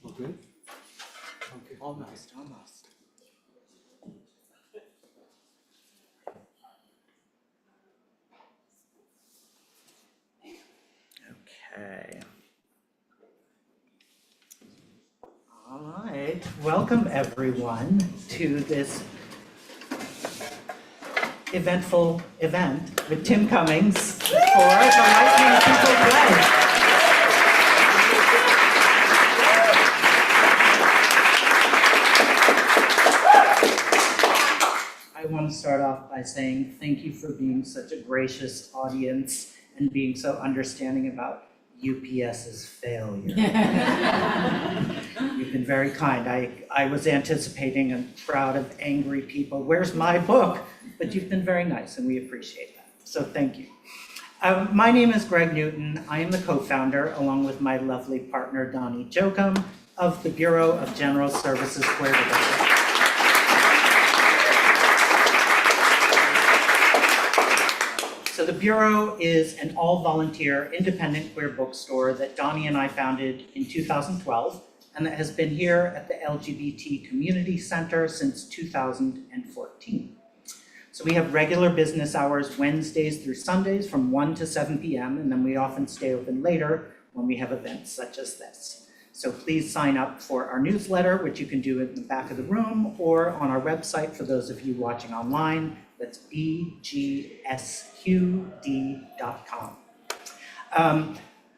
Okay. Okay. Almost. Okay. All right. Welcome everyone to this eventful event with Tim Cummings for the Lightning People Play. I want to start off by saying thank you for being such a gracious audience and being so understanding about UPS's failure. You've been very kind. I was anticipating a crowd of angry people. Where's my book? But you've been very nice and we appreciate that. So thank you. My name is Greg Newton. I am the co-founder, along with my lovely partner, Donnie Jokum, of the Bureau of General Services Queer Division. So the Bureau is an all-volunteer independent queer bookstore that Donnie and I founded in 2012, and that has been here at the LGBT Community Center since 2014. So we have regular business hours Wednesdays through Sundays from 1 to 7 p.m., and then we often stay open later when we have events such as this. So please sign up for our newsletter, which you can do in the back of the room or on our website for those of you watching online. That's bgsqd.com.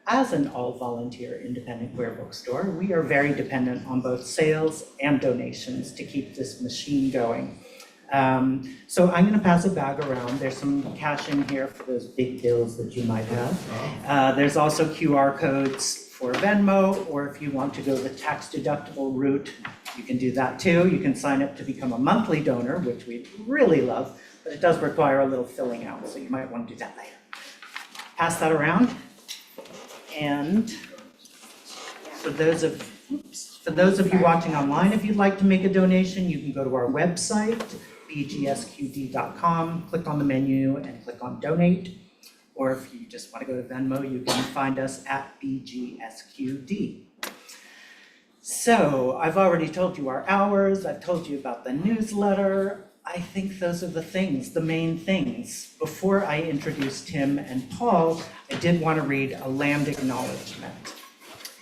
As an all-volunteer independent queer bookstore, we are very dependent on both sales and donations to keep this machine going. So I'm going to pass a bag around. There's some cash in here for those big bills that you might have. There's also QR codes for Venmo, or if you want to go the tax-deductible route, you can do that too. You can sign up to become a monthly donor, which we really love, but it does require a little filling out, so you might want to do that later. Pass that around. And for those of you watching online, if you'd like to make a donation, you can go to our website, bgsqd.com, click on the menu and click on donate. Or if you just want to go to Venmo, you can find us at bgsqd. So I've already told you our hours, I've told you about the newsletter. I think those are the things, the main things. Before I introduce Tim and Paul, I did want to read a land acknowledgement.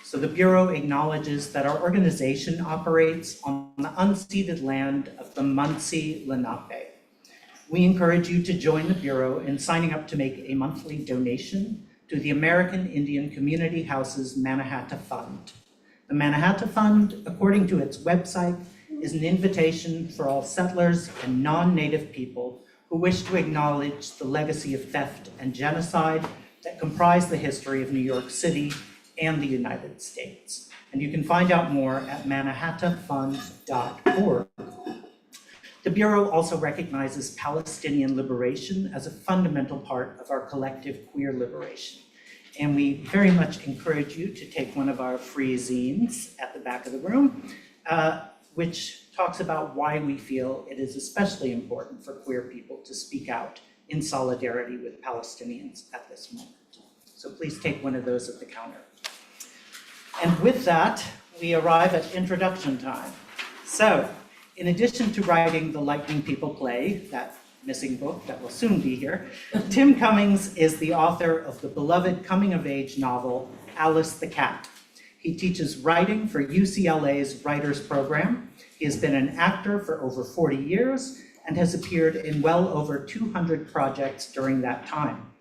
So the Bureau acknowledges that our organization operates on the unceded land of the Munsee Lenape. We encourage you to join the Bureau in signing up to make a monthly donation to the American Indian Community House's Mannahatta Fund. The Mannahatta Fund, according to its website, is an invitation for all settlers and non-native people who wish to acknowledge the legacy of theft and genocide that comprise the history of New York City and the United States. And you can find out more at mannahattafund.org. The Bureau also recognizes Palestinian liberation as a fundamental part of our collective queer liberation. And we very much encourage you to take one of our free zines at the back of the room, which talks about why we feel it is especially important for queer people to speak out in solidarity with Palestinians at this moment. So please take one of those at the counter. And with that, we arrive at introduction time. So, in addition to writing the Lightning People play, that missing book that will soon be here, Tim Cummings is the author of the beloved coming-of-age novel, Alice the Cat. He teaches writing for UCLA's Writers Program. He has been an actor for over 40 years and has appeared in well over 200 projects during that time.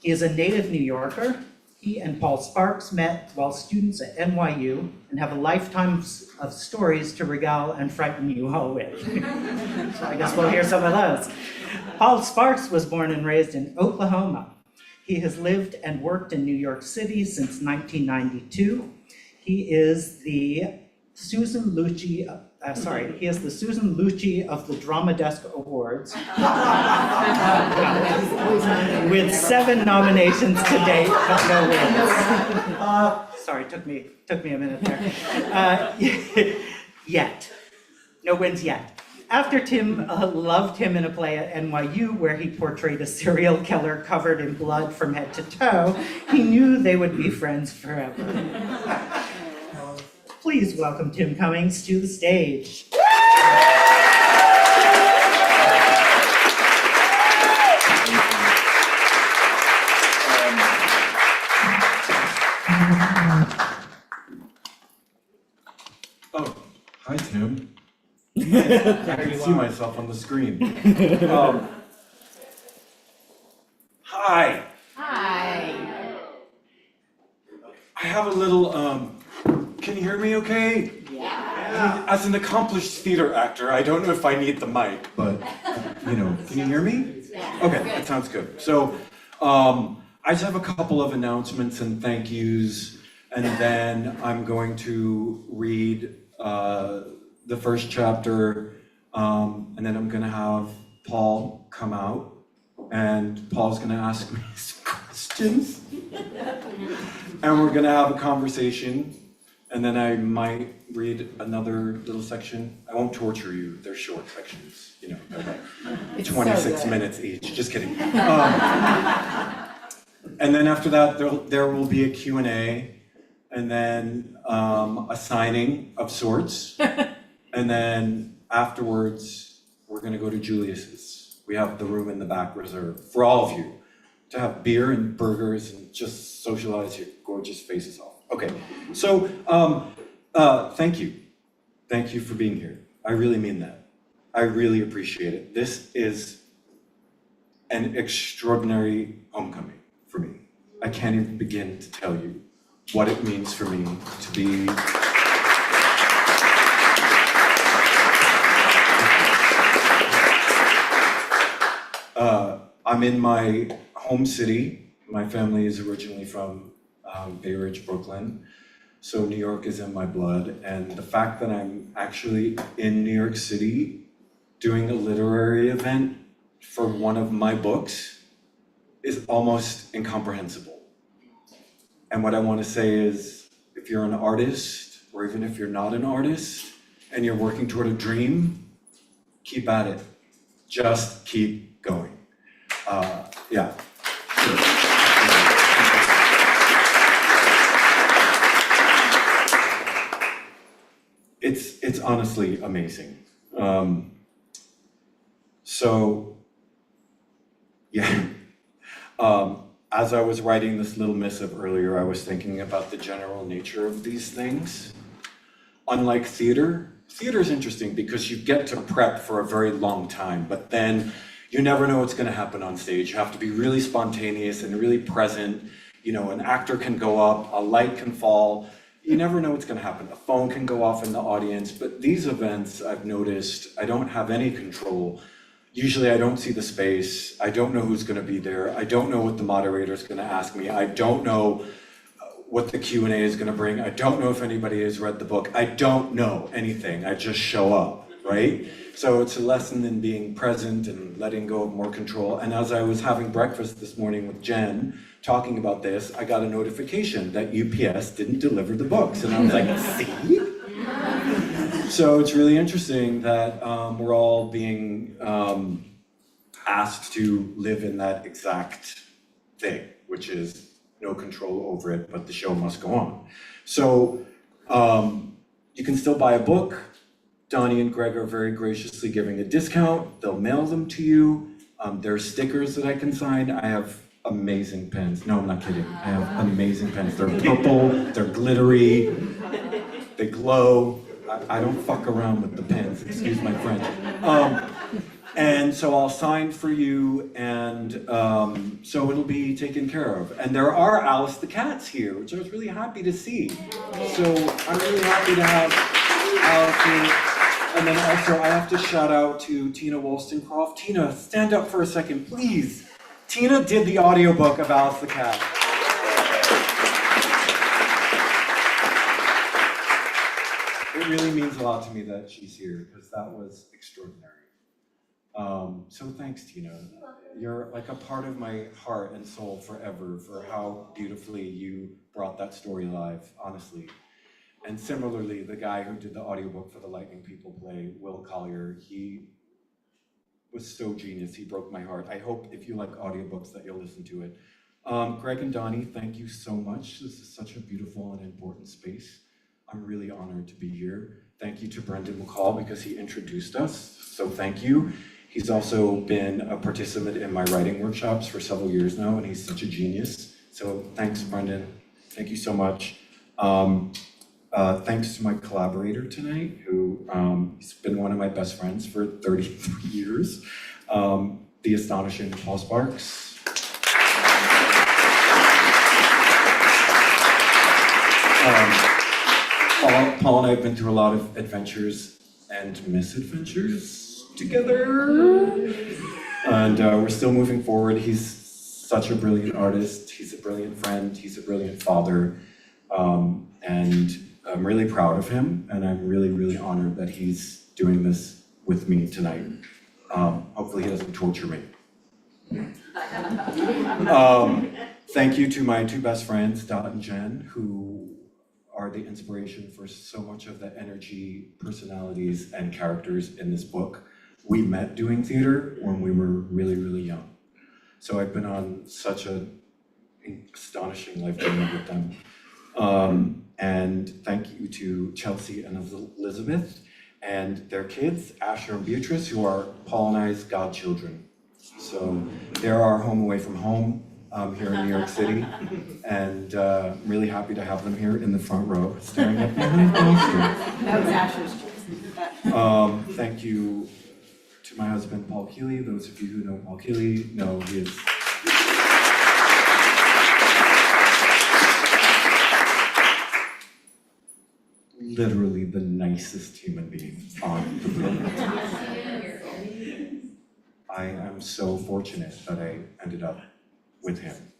He is a native New Yorker. He and Paul Sparks met while students at NYU and have a lifetime of stories to regale and frighten you all with. So I guess we'll hear some of those. Paul Sparks was born and raised in Oklahoma. He has lived and worked in New York City since 1992. He is the Susan Lucci of the Drama Desk Awards, with 7 nominations to date, but no wins. Sorry, took me a minute there. Yet, no wins yet. After Tim loved him in a play at NYU where he portrayed a serial killer covered in blood from head to toe, he knew they would be friends forever. Please please welcome Tim Cummings to the stage. Oh, hi, Tim. I can see myself on the screen. Hi. Hi. I have a little, can you hear me okay? Yeah. As an accomplished theater actor, I don't know if I need the mic, but, can you hear me? Yeah. Okay, that sounds good. So, I just have a couple of announcements and thank yous, and then I'm going to read the first chapter, and then I'm gonna have Paul come out, and Paul's gonna ask me some questions, and we're gonna have a conversation, and then I might read another little section. I won't torture you, they're short sections, they're like It's 26 so good. minutes each, just kidding. And then after that, there will be a Q&A, and then a signing of sorts. And then afterwards, we're gonna go to Julius's. We have the room in the back reserved for all of you to have beer and burgers and just socialize your gorgeous faces off. Okay, so thank you. Thank you for being here. I really mean that. I really appreciate it. This is an extraordinary homecoming for me. I can't even begin to tell you what it means for me to be I'm in my home city. My family is originally from Bay Ridge, Brooklyn. So New York is in my blood. And the fact that I'm actually in New York City doing a literary event for one of my books is almost incomprehensible. And what I want to say is, if you're an artist, or even if you're not an artist, and you're working toward a dream, keep at it. Just keep going. Yeah. Sure. It's honestly amazing. So, yeah. As I was writing this little missive earlier, I was thinking about the general nature of these things. Unlike theater is interesting because you get to prep for a very long time, but then you never know what's gonna happen on stage. You have to be really spontaneous and really present. An actor can go up, a light can fall. You never know what's gonna happen. A phone can go off in the audience, but these events, I've noticed, I don't have any control. Usually I don't see the space. I don't know who's gonna be there. I don't know what the moderator's gonna ask me. I don't know what the Q&A is gonna bring. I don't know if anybody has read the book. I don't know anything. I just show up, right? So it's a lesson in being present and letting go of more control. And as I was having breakfast this morning with Jen, talking about this, I got a notification that UPS didn't deliver the books. And I was like, see? So it's really interesting that we're all being asked to live in that exact thing, which is no control over it, but the show must go on. So you can still buy a book. Donnie and Greg are very graciously giving a discount. They'll mail them to you. There are stickers that I can sign. I have amazing pens. No, I'm not kidding. I have amazing pens. They're purple, they're glittery, they glow. I don't fuck around with the pens, excuse my French. And so I'll sign for you, and so it'll be taken care of. And there are Alice the cats here, which I was really happy to see. So I'm really happy to have Alice here. And then also I have to shout out to Tina Wollstonecroft. Tina, stand up for a second, please. Tina did the audiobook of Alice the cat. It really means a lot to me that she's here, because that was extraordinary. So thanks, Tina. You're like a part of my heart and soul forever for how beautifully you brought that story alive, honestly. And similarly, the guy who did the audiobook for the Lightning People play, Will Collier, he was so genius. He broke my heart. I hope if you like audiobooks that you'll listen to it. Greg and Donnie, thank you so much. This is such a beautiful and important space. I'm really honored to be here. Thank you to Brendan McCall because he introduced us, so thank you. He's also been a participant in my writing workshops for several years now, and he's such a genius. So thanks, Brendan. Thank you so much. Thanks to my collaborator tonight, who has been one of my best friends for 33 years, the astonishing Paul Sparks. Paul and I have been through a lot of adventures and misadventures together, and we're still moving forward. He's such a brilliant artist, he's a brilliant friend, he's a brilliant father, and I'm really proud of him, and I'm really, really honored that he's doing this with me tonight. Hopefully he doesn't torture me. Thank you to my two best friends, Dot and Jen, who are the inspiration for so much of the energy, personalities, and characters in this book. We met doing theater when we were really, really young. So I've been on such an astonishing life journey with them. And thank you to Chelsea and Elizabeth and their kids, Asher and Beatrice, who are Paul and I's godchildren. So they're our home away from home here in New York City. And I'm really happy to have them here in the front row, staring at me. That was Asher's choice. Thank you to my husband, Paul Keeley. Those of you who know Paul Keeley know he is literally the nicest human being on the planet. I am so fortunate that I ended up with him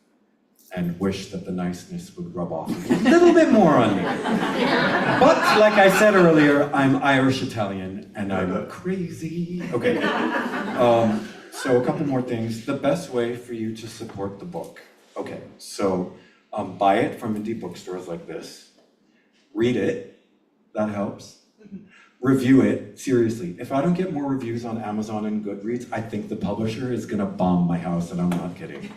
and wish that the niceness would rub off a little bit more on me. But like I said earlier, I'm Irish-Italian and I'm crazy. Okay, so a couple more things. The best way for you to support the book. Okay, so buy it from indie bookstores like this. Read it, that helps. Review it, seriously. If I don't get more reviews on Amazon and Goodreads, I think the publisher is gonna bomb my house, and I'm not kidding.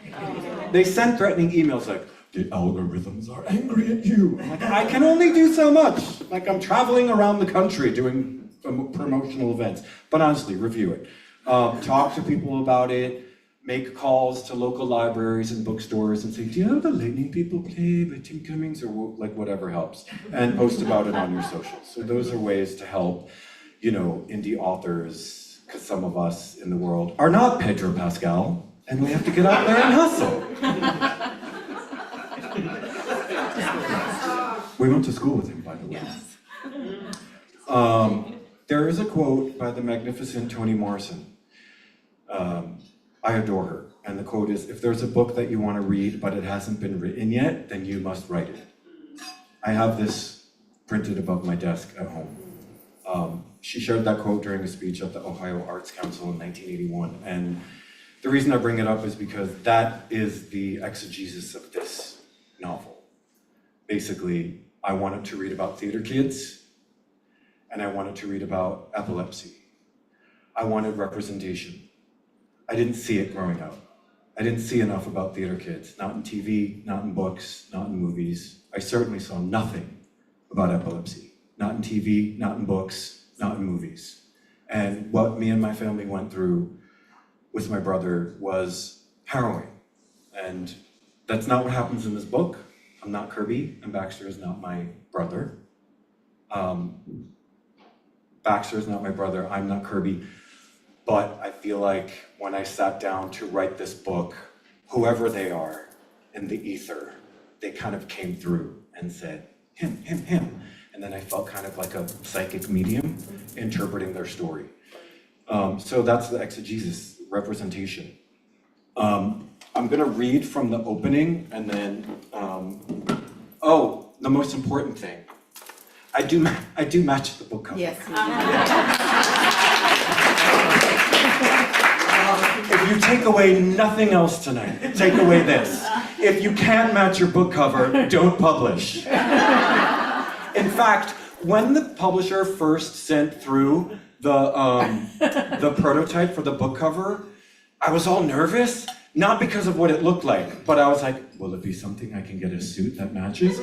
They send threatening emails like, the algorithms are angry at you. I'm like, I can only do so much. Like, I'm traveling around the country doing promotional events. But honestly, review it. Talk to people about it. Make calls to local libraries and bookstores and say, do you know the Lightning People play by Tim Cummings, or like whatever helps, and post about it on your socials. So those are ways to help, you know, indie authors, because some of us in the world are not Pedro Pascal, and we have to get out there and hustle. We went to school with him, by the way. Yes. There is a quote by the magnificent Toni Morrison. I adore her, and the quote is, if there's a book that you want to read but it hasn't been written yet, then you must write it. I have this printed above my desk at home. She shared that quote during a speech at the Ohio Arts Council in 1981, and the reason I bring it up is because that is the exegesis of this novel. Basically, I wanted to read about theater kids, and I wanted to read about epilepsy. I wanted representation. I didn't see it growing up. I didn't see enough about theater kids, not in TV, not in books, not in movies. I certainly saw nothing about epilepsy, not in TV, not in books, not in movies. And what me and my family went through with my brother was harrowing. And that's not what happens in this book. I'm not Kirby, and Baxter is not my brother. Baxter is not my brother, I'm not Kirby. But I feel like when I sat down to write this book, whoever they are in the ether, they kind of came through and said, him. And then I felt kind of like a psychic medium interpreting their story. So that's the exegesis, representation. I'm gonna read from the opening and then, the most important thing. I do match the book cover. Yes. If you take away nothing else tonight, take away this. If you can't match your book cover, don't publish. In fact, when the publisher first sent through the prototype for the book cover, I was all nervous Not because of what it looked like, but I was like, will it be something I can get a suit that matches?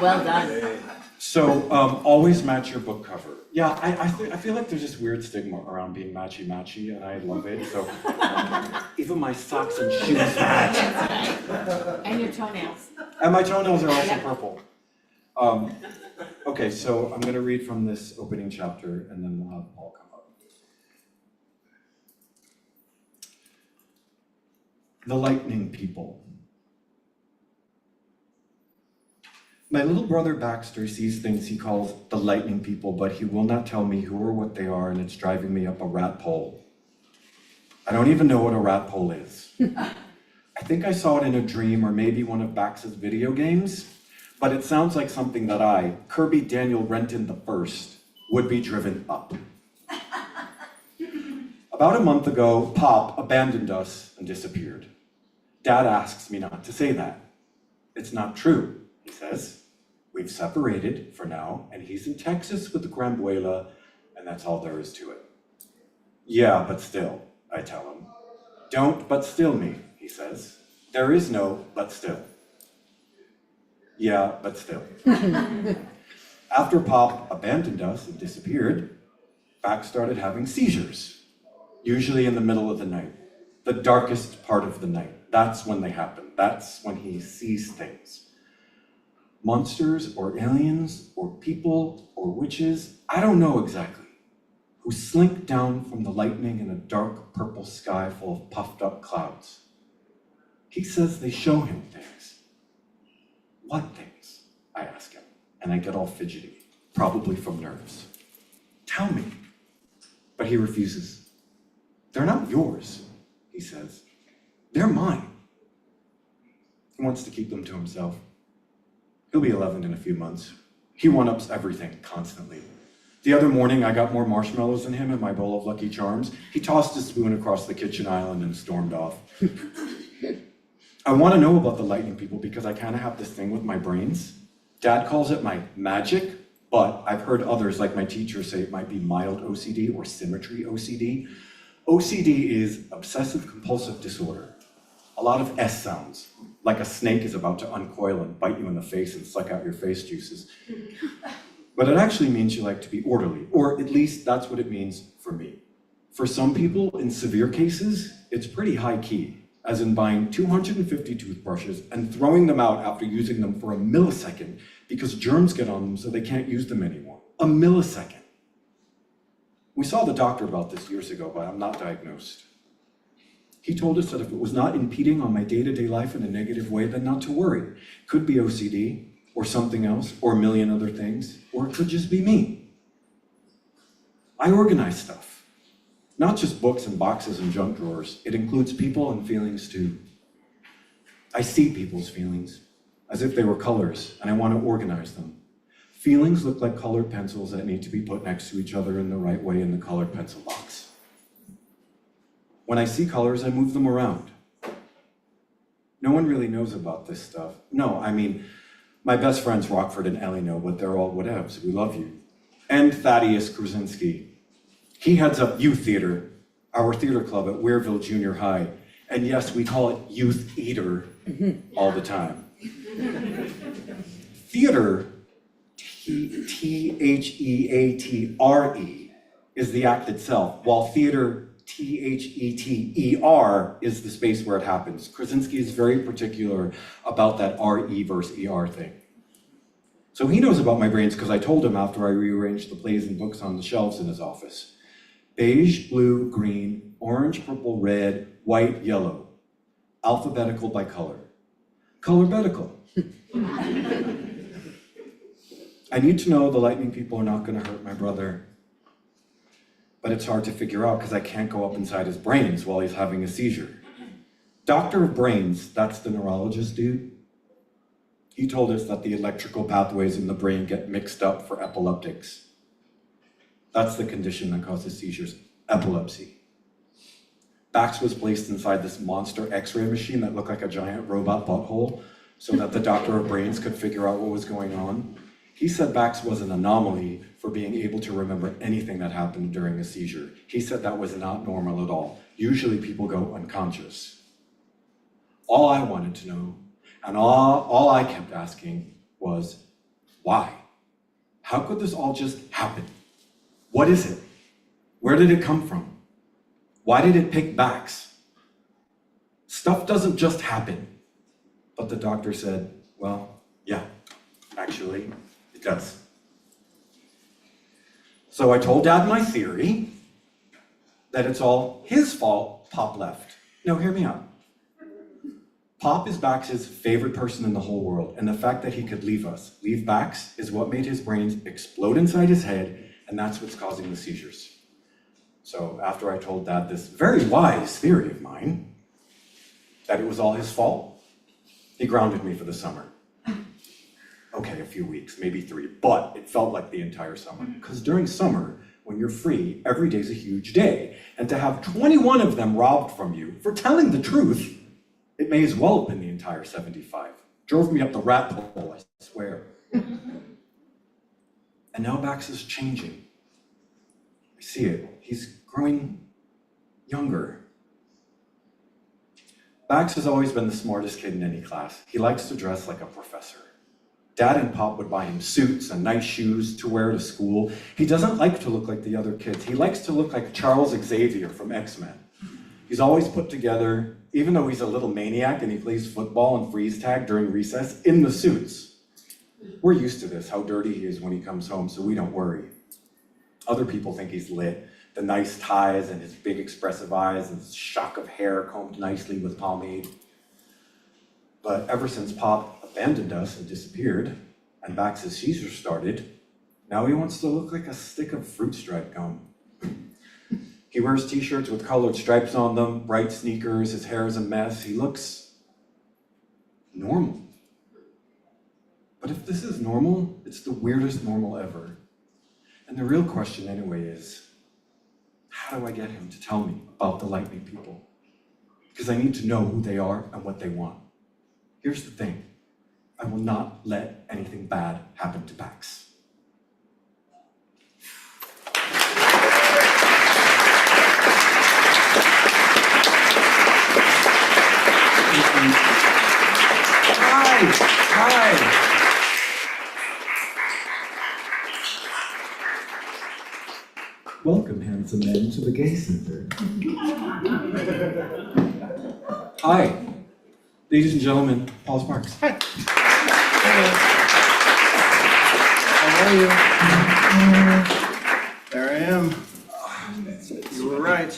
Well done. So always match your book cover. Yeah, I feel like there's this weird stigma around being matchy-matchy, and I love it. So even my socks and shoes match. And your toenails. And my toenails are also purple. Okay, so I'm going to read from this opening chapter, and then we'll have Paul come up. The Lightning People. My little brother Baxter sees things he calls the lightning people, but he will not tell me who or what they are, and it's driving me up a rat hole. I don't even know what a rat hole is. I think I saw it in a dream or maybe one of Bax's video games, but it sounds like something that I, Kirby Daniel Renton I, would be driven up. About a month ago, Pop abandoned us and disappeared. Dad asks me not to say that. It's not true, he says. We've separated for now, and he's in Texas with the Grambuela, and that's all there is to it. Yeah, but still, I tell him. Don't but still me, he says. There is no but still. Yeah, but still. After Pop abandoned us and disappeared, Bax started having seizures, usually in the middle of the night, the darkest part of the night. That's when they happen. That's when he sees things. Monsters or aliens or people or witches, I don't know exactly, who slink down from the lightning in a dark purple sky full of puffed up clouds. He says they show him things. What things? I ask him, and I get all fidgety, probably from nerves. Tell me. But he refuses. They're not yours, he says. They're mine. He wants to keep them to himself. He'll be 11 in a few months. He one-ups everything constantly. The other morning, I got more marshmallows than him in my bowl of Lucky Charms. He tossed his spoon across the kitchen island and stormed off. I want to know about the lightning people because I kind of have this thing with my brains. Dad calls it my magic, but I've heard others, like my teacher, say it might be mild OCD or symmetry OCD. OCD is obsessive compulsive disorder. A lot of S sounds, like a snake is about to uncoil and bite you in the face and suck out your face juices. But it actually means you like to be orderly, or at least that's what it means for me. For some people, in severe cases, it's pretty high key, as in buying 250 toothbrushes and throwing them out after using them for a millisecond because germs get on them so they can't use them anymore. A millisecond. We saw the doctor about this years ago, but I'm not diagnosed. He told us that if it was not impeding on my day-to-day life in a negative way, then not to worry. Could be OCD, or something else, or a million other things, or it could just be me. I organize stuff. Not just books and boxes and junk drawers. It includes people and feelings too. I see people's feelings, as if they were colors, and I want to organize them. Feelings look like colored pencils that need to be put next to each other in the right way in the colored pencil box. When I see colors, I move them around. No one really knows about this stuff. No, I mean, my best friends Rockford and Ellie know, but they're all whatevs. We love you. And Thaddeus Krasinski. He heads up youth theater, our theater club at Weirville Junior High. And yes, we call it Youth Eater all the time. Theater, Theatre, is the act itself, while theater, Theter, is the space where it happens. Krasinski is very particular about that RE versus ER thing. So he knows about my brains because I told him after I rearranged the plays and books on the shelves in his office. Beige, blue, green, orange, purple, red, white, yellow. Alphabetical by color. Colorbetical. I need to know the lightning people are not going to hurt my brother. But it's hard to figure out because I can't go up inside his brains while he's having a seizure. Doctor of brains, that's the neurologist dude. He told us that the electrical pathways in the brain get mixed up for epileptics. That's the condition that causes seizures, epilepsy. Bax was placed inside this monster X-ray machine that looked like a giant robot butthole so that the doctor of brains could figure out what was going on. He said Bax was an anomaly for being able to remember anything that happened during a seizure. He said that was not normal at all. Usually people go unconscious. All I wanted to know, and all I kept asking was, why? How could this all just happen? What is it? Where did it come from? Why did it pick Bax? Stuff doesn't just happen. But the doctor said, well, yeah, actually, it does. So I told Dad my theory that it's all his fault Pop left. No, hear me out. Pop is Bax's favorite person in the whole world, and the fact that he could leave Bax, is what made his brains explode inside his head, and that's what's causing the seizures. So after I told Dad this very wise theory of mine, that it was all his fault, he grounded me for the summer. Okay, a few weeks, maybe 3, but it felt like the entire summer. Because during summer, when you're free, every day's a huge day. And to have 21 of them robbed from you for telling the truth, it may as well have been the entire 75. Drove me up the rat hole, I swear. And now Bax is changing. I see it. He's growing younger. Bax has always been the smartest kid in any class. He likes to dress like a professor. Dad and Pop would buy him suits and nice shoes to wear to school. He doesn't like to look like the other kids. He likes to look like Charles Xavier from X-Men. He's always put together, even though he's a little maniac and he plays football and freeze tag during recess in the suits. We're used to this, how dirty he is when he comes home, so we don't worry. Other people think he's lit. The nice ties and his big expressive eyes and his shock of hair combed nicely with pomade. But ever since Pop abandoned us and disappeared, and Bax's seizures started, now he wants to look like a stick of fruit stripe gum. He wears t-shirts with colored stripes on them, bright sneakers, his hair is a mess. He looks normal. But if this is normal, it's the weirdest normal ever. And the real question anyway is, how do I get him to tell me about the lightning people? Because I need to know who they are and what they want. Here's the thing, I will not let anything bad happen to Bax. Hi. Welcome, handsome men, to the Gay Center. Hi, ladies and gentlemen, Paul Sparks. Hi. How are you? There I am. You were right.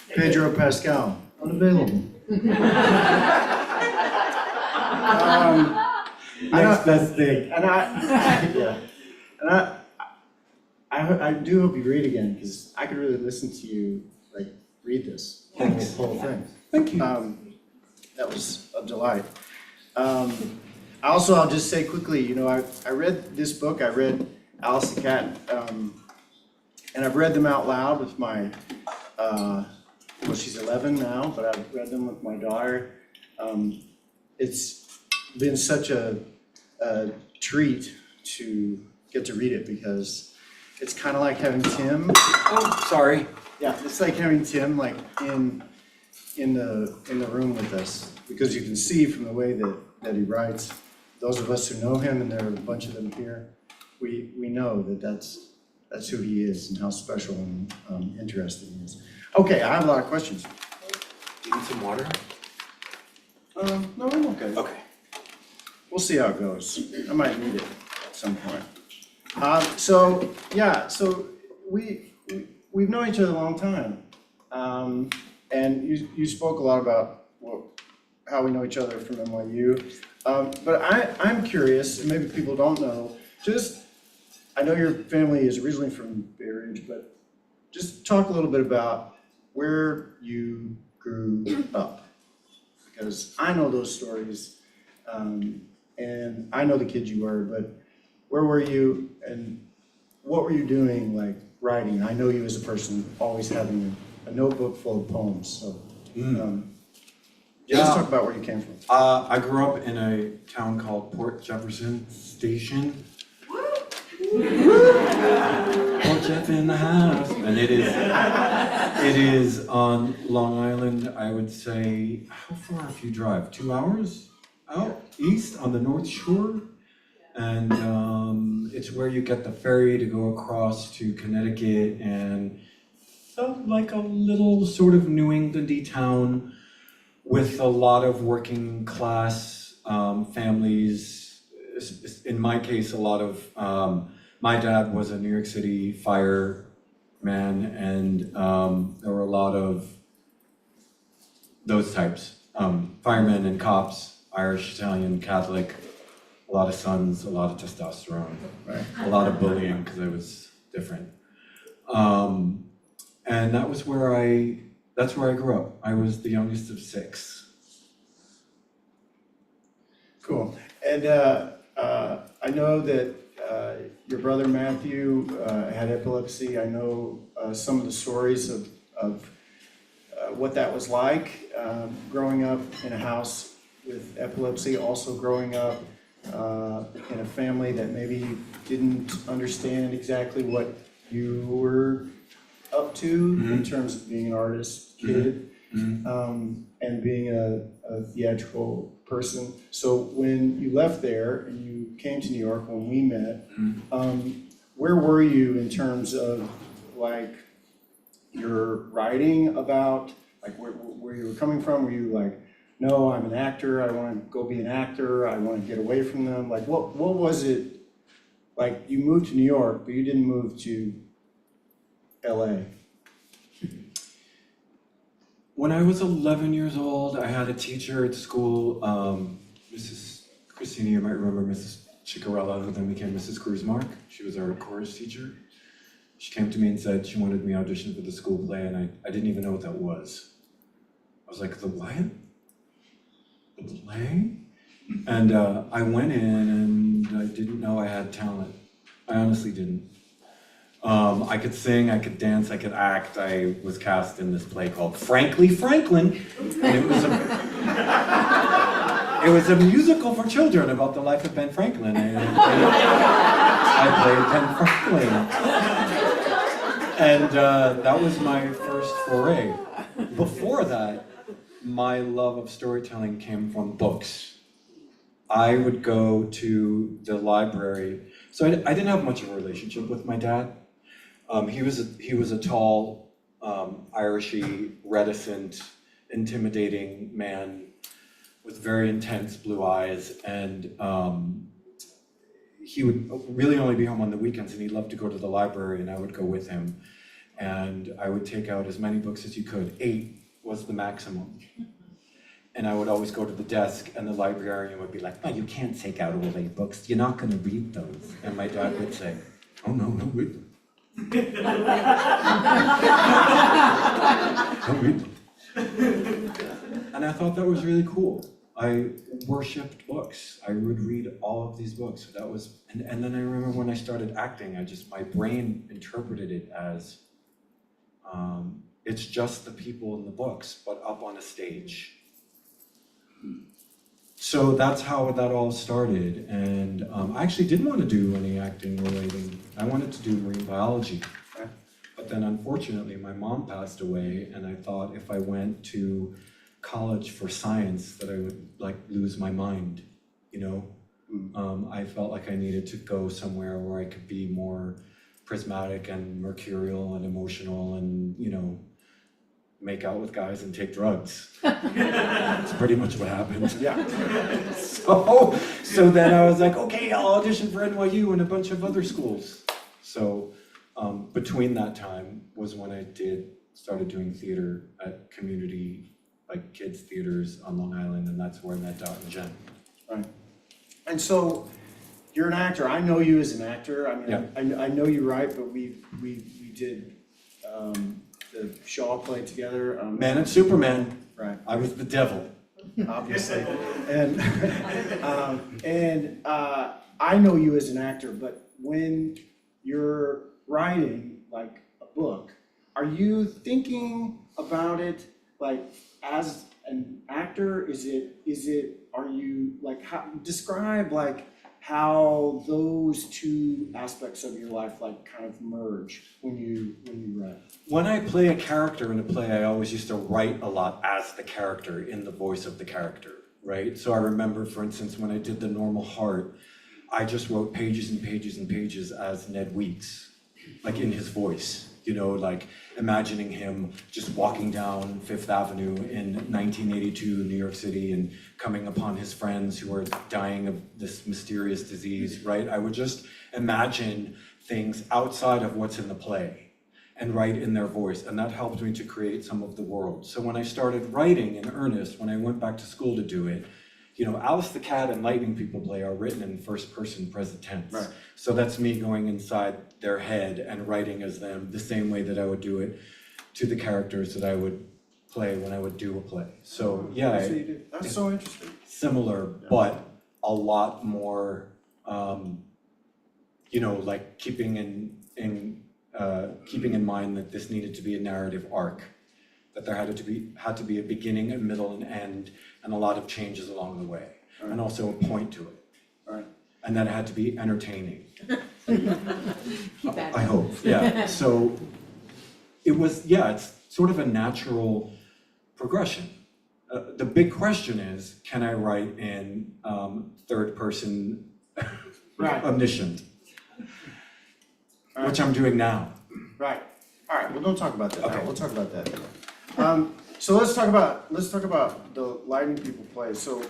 Pedro Pascal, unavailable. Next best thing. I do hope you read again, because I could really listen to you, like, read this whole thing. Thank you. That was a delight. I'll just say quickly, you know, I read this book, I read Alice the Cat, and I've read them out loud with my, well, she's 11 now, but I've read them with my daughter. It's been such a treat to get to read it, because it's kind of like having Tim. Oh, sorry. Yeah, it's like having Tim like in the room with us, because you can see from the way that he writes. Those of us who know him, and there are a bunch of them here, we know that that's who he is and how special and interesting he is. Okay, I have a lot of questions. Do you need some water? No, I'm okay. Okay. We'll see how it goes. I might need it at some point. So we've known each other a long time, and you spoke a lot about how we know each other from NYU. But I'm curious, and maybe people don't know. I know your family is originally from Bay Ridge, but just talk a little bit about where you grew up, because I know those stories, and I know the kid you were, but where were you and what were you doing, like writing? I know you as a person always having a notebook full of poems, so just talk about where you came from. I grew up in a town called Port Jefferson Station. Pork chop in the house. And it is on Long Island, I would say, how far if you drive? 2 hours out east on the North Shore? And it's where you get the ferry to go across to Connecticut, and felt like a little sort of New Englandy town with a lot of working class families. In my case, a lot of my dad was a New York City fireman, and there were a lot of those types, firemen and cops, Irish, Italian, Catholic. A lot of sons, a lot of testosterone, Right. a lot of bullying because I was different. And that's where I grew up. I was the youngest of 6. Cool. And I know that your brother Matthew had epilepsy. I know some of the stories of what that was like, growing up in a house with epilepsy, also growing up in a family that maybe didn't understand exactly what you were up to in terms of being an artist kid, and being a theatrical person. So when you left there and you came to New York when we met, where were you in terms of like your writing about like where you were coming from? Were you like, no, I'm an actor, I want to go be an actor, I want to get away from them? Like what was it, like you moved to New York, but you didn't move to LA? When I was 11 years old, I had a teacher at school, Mrs. Christina, you might remember Mrs. Chicarella, who then became Mrs. Cruzmark. She was our chorus teacher. She came to me and said she wanted me to audition for the school play, and I didn't even know what that was. I was like, the what? The play? And I went in and I didn't know I had talent. I honestly didn't. I could sing, I could dance, I could act. I was cast in this play called Frankly Franklin. And it was a musical for children about the life of Ben Franklin. And I played Ben Franklin. And that was my first foray. Before that, my love of storytelling came from books. I would go to the library. So I didn't have much of a relationship with my dad. He was a tall, Irishy, reticent, intimidating man with very intense blue eyes, and he would really only be home on the weekends, and he loved to go to the library, and I would go with him, and I would take out as many books as you could. 8 was the maximum. And I would always go to the desk, and the librarian would be like, "Oh, you can't take out all 8 books. You're not going to read those." And my dad would say, "Oh no, read them. Don't read them." And I thought that was really cool. I worshipped books. I would read all of these books. That was, and then I remember when I started acting, my brain interpreted it as, it's just the people in the books, but up on a stage. So that's how that all started, and I actually didn't want to do any acting or writing. I wanted to do marine biology, but then unfortunately my mom passed away, and I thought if I went to college for science that I would like lose my mind, you know? I felt like I needed to go somewhere where I could be more prismatic and mercurial and emotional and, you know, make out with guys and take drugs. That's pretty much what happened. Yeah. So then I was like, okay, I'll audition for NYU and a bunch of other schools. So between that time was when I started doing theater at community, like kids theaters on Long Island, and that's where I met Dot and Jen. Right. And so you're an actor. I know you as an actor. I mean, Yeah. I know you write, but we did the Shaw play together. Man and Superman. Right. I was the devil. Obviously. And I know you as an actor, but when you're writing like a book, are you thinking about it like as an actor? Are you like, describe like how those two aspects of your life like kind of merge when you write. When I play a character in a play, I always used to write a lot as the character, in the voice of the character, right? So I remember, for instance, when I did The Normal Heart, I just wrote pages and pages and pages as Ned Weeks, like in his voice, you know, like imagining him just walking down Fifth Avenue in 1982 New York City and coming upon his friends who are dying of this mysterious disease, right? I would just imagine things outside of what's in the play and write in their voice, and that helped me to create some of the world. So when I started writing in earnest, when I went back to school to do it, you know, Alice the Cat and Lightning People play are written in first person present tense. Right. So that's me going inside their head and writing as them the same way that I would do it to the characters that I would play when I would do a play. So yeah, So you did. That's so interesting. similar, but a lot more, you know, like keeping in mind that this needed to be a narrative arc, that there had to be a beginning, a middle, and end, and a lot of changes along the way, and also a point to it. Right. And that it had to be entertaining. Keep at I it. hope, yeah. So it was, yeah, it's sort of a natural progression. The big question is, can I write in third person Right. omniscient? Right. Which I'm doing now. Right. All right. Well, don't talk about that now. Okay. We'll talk about that. So let's talk about the Lightning People play. So,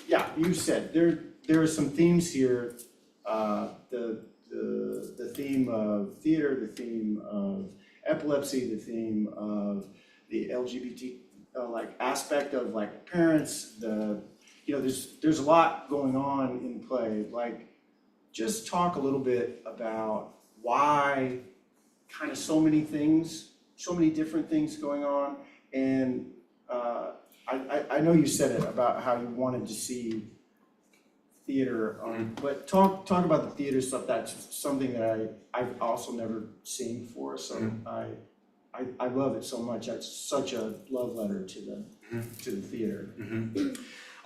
yeah, you said there are some themes here. The theme of theater, the theme of epilepsy, the theme of the LGBT like aspect of like parents. There's a lot going on in the play. Like, just talk a little bit about why kind of so many different things going on. And I know you said it about how you wanted to see theater, but talk about the theater stuff. That's something that I've also never seen before. So I love it so much. That's such a love letter to the theater.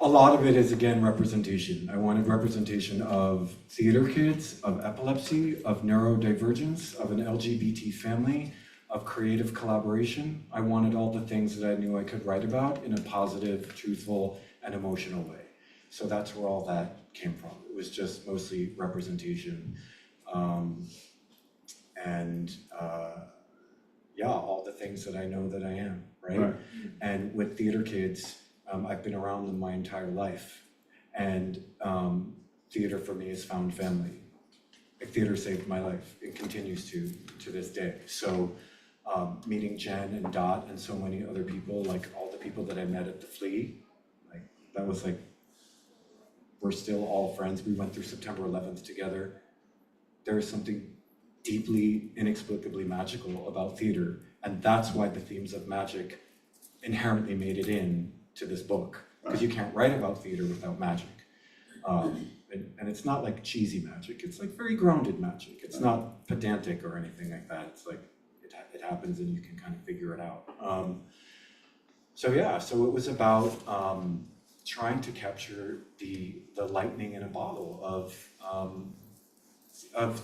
A lot of it is, again, representation. I wanted representation of theater kids, of epilepsy, of neurodivergence, of an LGBT family, of creative collaboration. I wanted all the things that I knew I could write about in a positive, truthful, and emotional way. So that's where all that came from. It was just mostly representation. All the things that I know that I am, right? And with theater kids, I've been around them my entire life. And theater for me is found family. Like, theater saved my life. It continues to this day. So meeting Jen and Dot and so many other people, like all the people that I met at the Flea, like that was like, we're still all friends. We went through September 11th together. There is something deeply, inexplicably magical about theater. And that's why the themes of magic inherently made it in to this book. Because you can't write about theater without magic. And it's not like cheesy magic. It's like very grounded magic. It's not pedantic or anything like that. It's like, it happens and you can kind of figure it out. So it was about trying to capture the lightning in a bottle of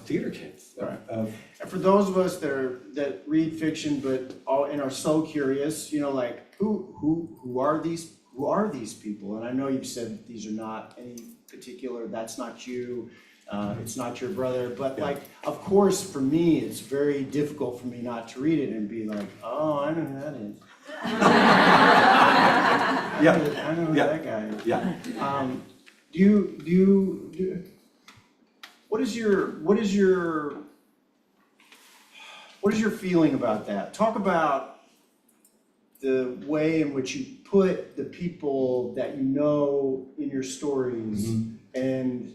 theater kids. Right. And for those of us that read fiction but are so curious, like who are these people? And I know you've said these are not any particular. That's not you. It's not your brother. But like, of course, for me, it's very difficult for me not to read it and be like, oh, I know who that is. I know who that guy is. Yeah. What is your feeling about that? Talk about the way in which you put the people that you know in your stories and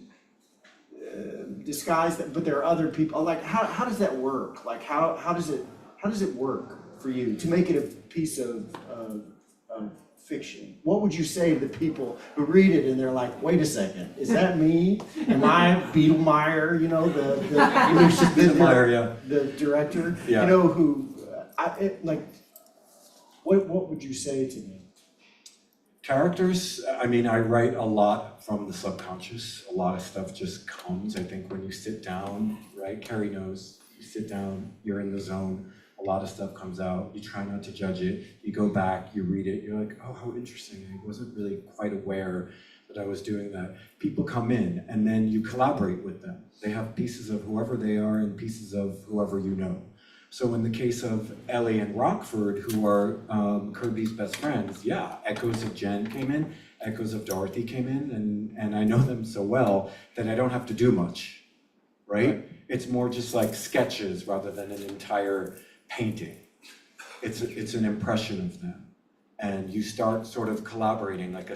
disguise that, but there are other people. Like, how does that work? Like, how does it work for you to make it a piece of fiction? What would you say to the people who read it and they're like, wait a second, is that me? Am I Beetlemeyer, the director, what would you say to them? Characters, I mean, I write a lot from the subconscious. A lot of stuff just comes. I think when you sit down, right? Carrie knows, you sit down, you're in the zone, a lot of stuff comes out. You try not to judge it. You go back, you read it, you're like, oh, how interesting. I wasn't really quite aware that I was doing that. People come in and then you collaborate with them. They have pieces of whoever they are and pieces of whoever you know. So in the case of Ellie and Rockford, who are Kirby's best friends, yeah, echoes of Jen came in, echoes of Dorothy came in, and I know them so well that I don't have to do much, right? It's more just like sketches rather than an entire painting. It's an impression of them. And you start sort of collaborating like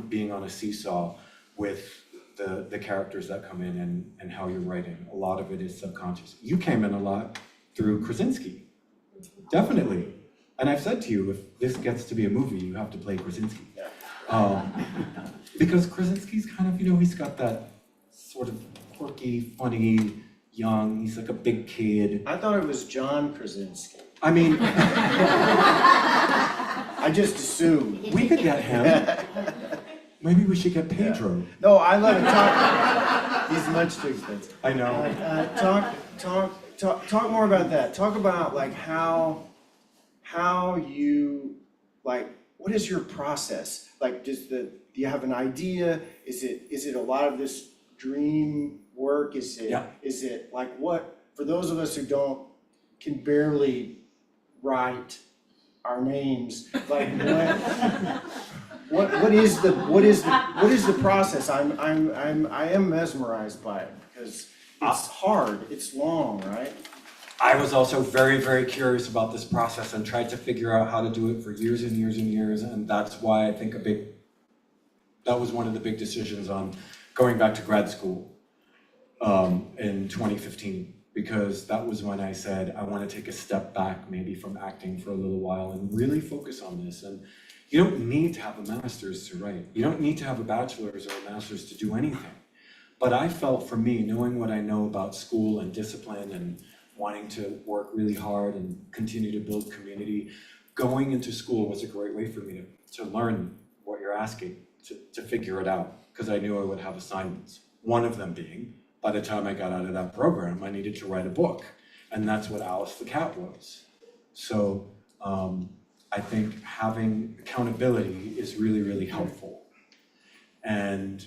being on a seesaw with the characters that come in and how you're writing. A lot of it is subconscious. You came in a lot through Krasinski, definitely. And I've said to you, if this gets to be a movie, you have to play Krasinski. Because Krasinski's kind of, he's got that sort of quirky, funny, young, he's like a big kid. I thought it was John Krasinski. I mean, I just assumed. we could get him. Maybe we should get Pedro. No, I let him talk. He's much too expensive. I know. Talk more about that. Talk about like how you like, what is your process? Like, do you have an idea? Is it a lot of this dream work? Is it like what, for those of us who can barely write our names, like what is the process? I am mesmerized by it because it's hard, it's long, right? I was also very, very curious about this process and tried to figure out how to do it for years and years and years, and that's why I think that was one of the big decisions on going back to grad school in 2015, because that was when I said I want to take a step back maybe from acting for a little while and really focus on this. And you don't need to have a master's to write. You don't need to have a bachelor's or a master's to do anything. But I felt, for me, knowing what I know about school and discipline and wanting to work really hard and continue to build community, going into school was a great way for me to learn what you're asking, to figure it out, because I knew I would have assignments. One of them being, by the time I got out of that program, I needed to write a book, and that's what Alice the Cat was. So I think having accountability is really, really helpful. And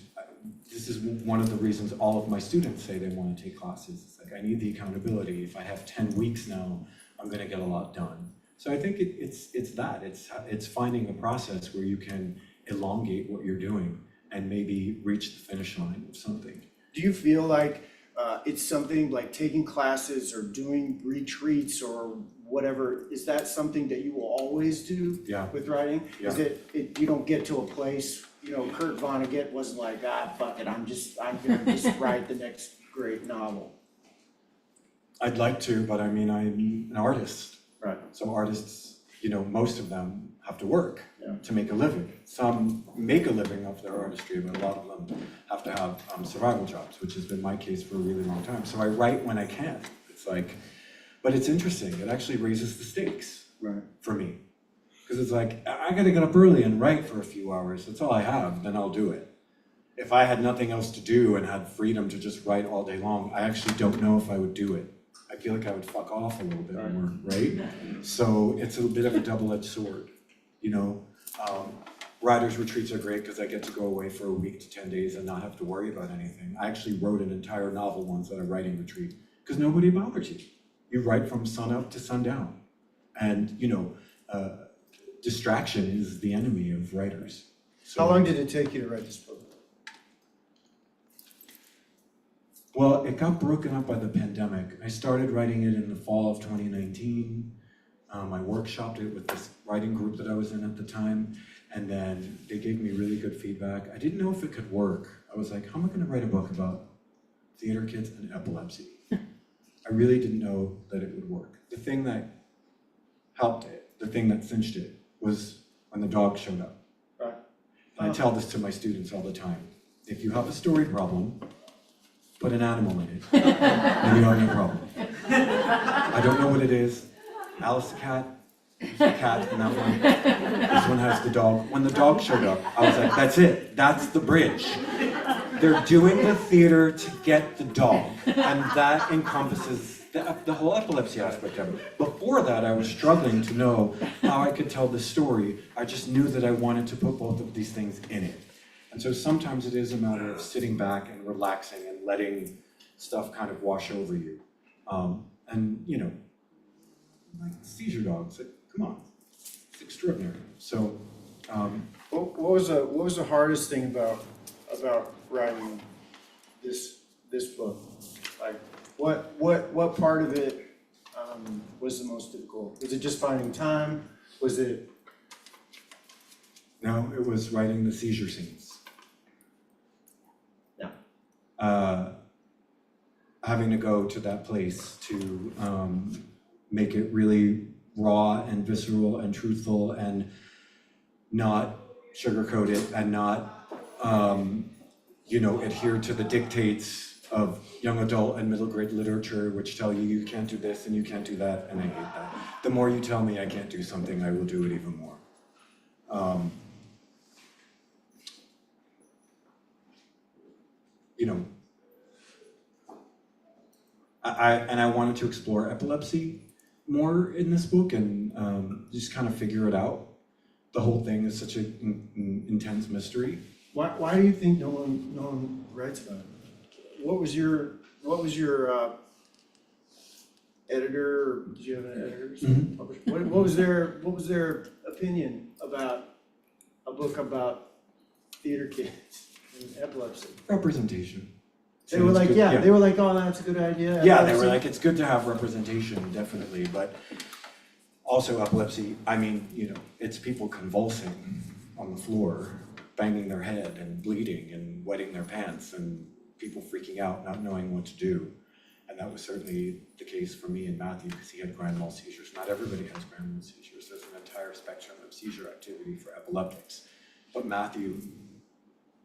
this is one of the reasons all of my students say they want to take classes. It's like, I need the accountability. If I have 10 weeks now, I'm going to get a lot done. So I think it's finding a process where you can elongate what you're doing and maybe reach the finish line of something. Do you feel like it's something like taking classes or doing retreats or whatever? Is that something that you will always do with writing? Yeah. Is it you don't get to a place, Kurt Vonnegut wasn't like, fuck it, I'm gonna just write the next great novel. I'd like to, but I mean, I'm an artist. Right. So artists, most of them have to work Yeah. to make a living. Some make a living off their artistry, but a lot of them have to have survival jobs, which has been my case for a really long time. So I write when I can. It's like, but it's interesting. It actually raises the stakes for me. Because it's like, I gotta get up early and write for a few hours. That's all I have, then I'll do it. If I had nothing else to do and had freedom to just write all day long, I actually don't know if I would do it. I feel like I would fuck off a little bit more, right? So it's a bit of a double-edged sword, Writers' retreats are great because I get to go away for a week to 10 days and not have to worry about anything. I actually wrote an entire novel once at a writing retreat because nobody bothers you. You write from sunup to sundown. And, distraction is the enemy of writers. So, How long did it take you to write this book? Well, it got broken up by the pandemic. I started writing it in the fall of 2019. I workshopped it with this writing group that I was in at the time, and then they gave me really good feedback. I didn't know if it could work. I was like, how am I gonna write a book about theater kids and epilepsy? I really didn't know that it would work. The thing that helped it, the thing that cinched it, was when the dog showed up. Right. And I tell this to my students all the time. If you have a story problem, put an animal in it, and you don't have a problem. I don't know what it is. Alice the Cat, There's the cat in that one. This one has the dog. When the dog showed up, I was like, that's it. That's the bridge. They're doing the theater to get the dog, and that encompasses the whole epilepsy aspect of it. Before that, I was struggling to know how I could tell the story. I just knew that I wanted to put both of these things in it. And so sometimes it is a matter of sitting back and relaxing and letting stuff kind of wash over you. And you know, like seizure dogs, like, come on, it's extraordinary. So, What was the hardest thing about writing this book? Like, what part of it was the most difficult? Was it just finding time? Was it? no, it was writing the seizure scenes. Yeah. Having to go to that place to make it really raw and visceral and truthful and not sugarcoat it and not, adhere to the dictates of young adult and middle grade literature, which tell you you can't do this and you can't do that, and I hate that. The more you tell me I can't do something, I will do it even more. I wanted to explore epilepsy more in this book and just kind of figure it out. The whole thing is such an intense mystery. Why do you think no one writes about it? What was your editor? Or did you have an editor? Mhm. What was their opinion about a book about theater kids and epilepsy? Representation. They were like, yeah. they were like, oh, that's a good idea. Yeah, they Epilepsy. were like, it's good to have representation, definitely, but also epilepsy, I mean, it's people convulsing on the floor, banging their head and bleeding and wetting their pants and people freaking out, not knowing what to do. And that was certainly the case for me and Matthew because he had grand mal seizures. Not everybody has grand mal seizures. There's an entire spectrum of seizure activity for epileptics. But Matthew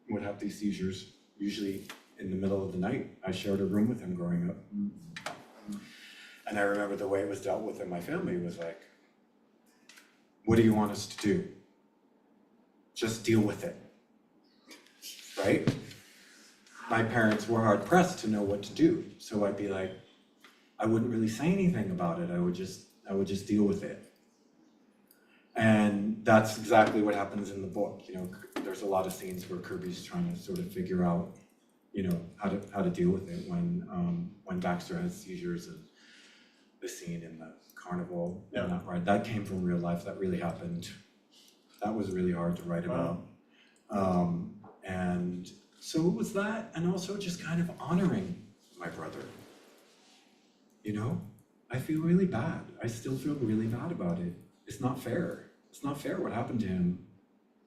would have these seizures usually in the middle of the night. I shared a room with him growing up. And I remember the way it was dealt with in my family was like, what do you want us to do? Just deal with it, right? My parents were hard pressed to know what to do. So I'd be like, I wouldn't really say anything about it. I would just deal with it. And that's exactly what happens in the book. There's a lot of scenes where Kirby's trying to sort of figure out, how to deal with it when Baxter has seizures, and the scene in the carnival and that ride. That came from real life. That really happened. That was really hard to write about. And so it was that, and also just kind of honoring my brother. I feel really bad. I still feel really bad about it. It's not fair. It's not fair what happened to him.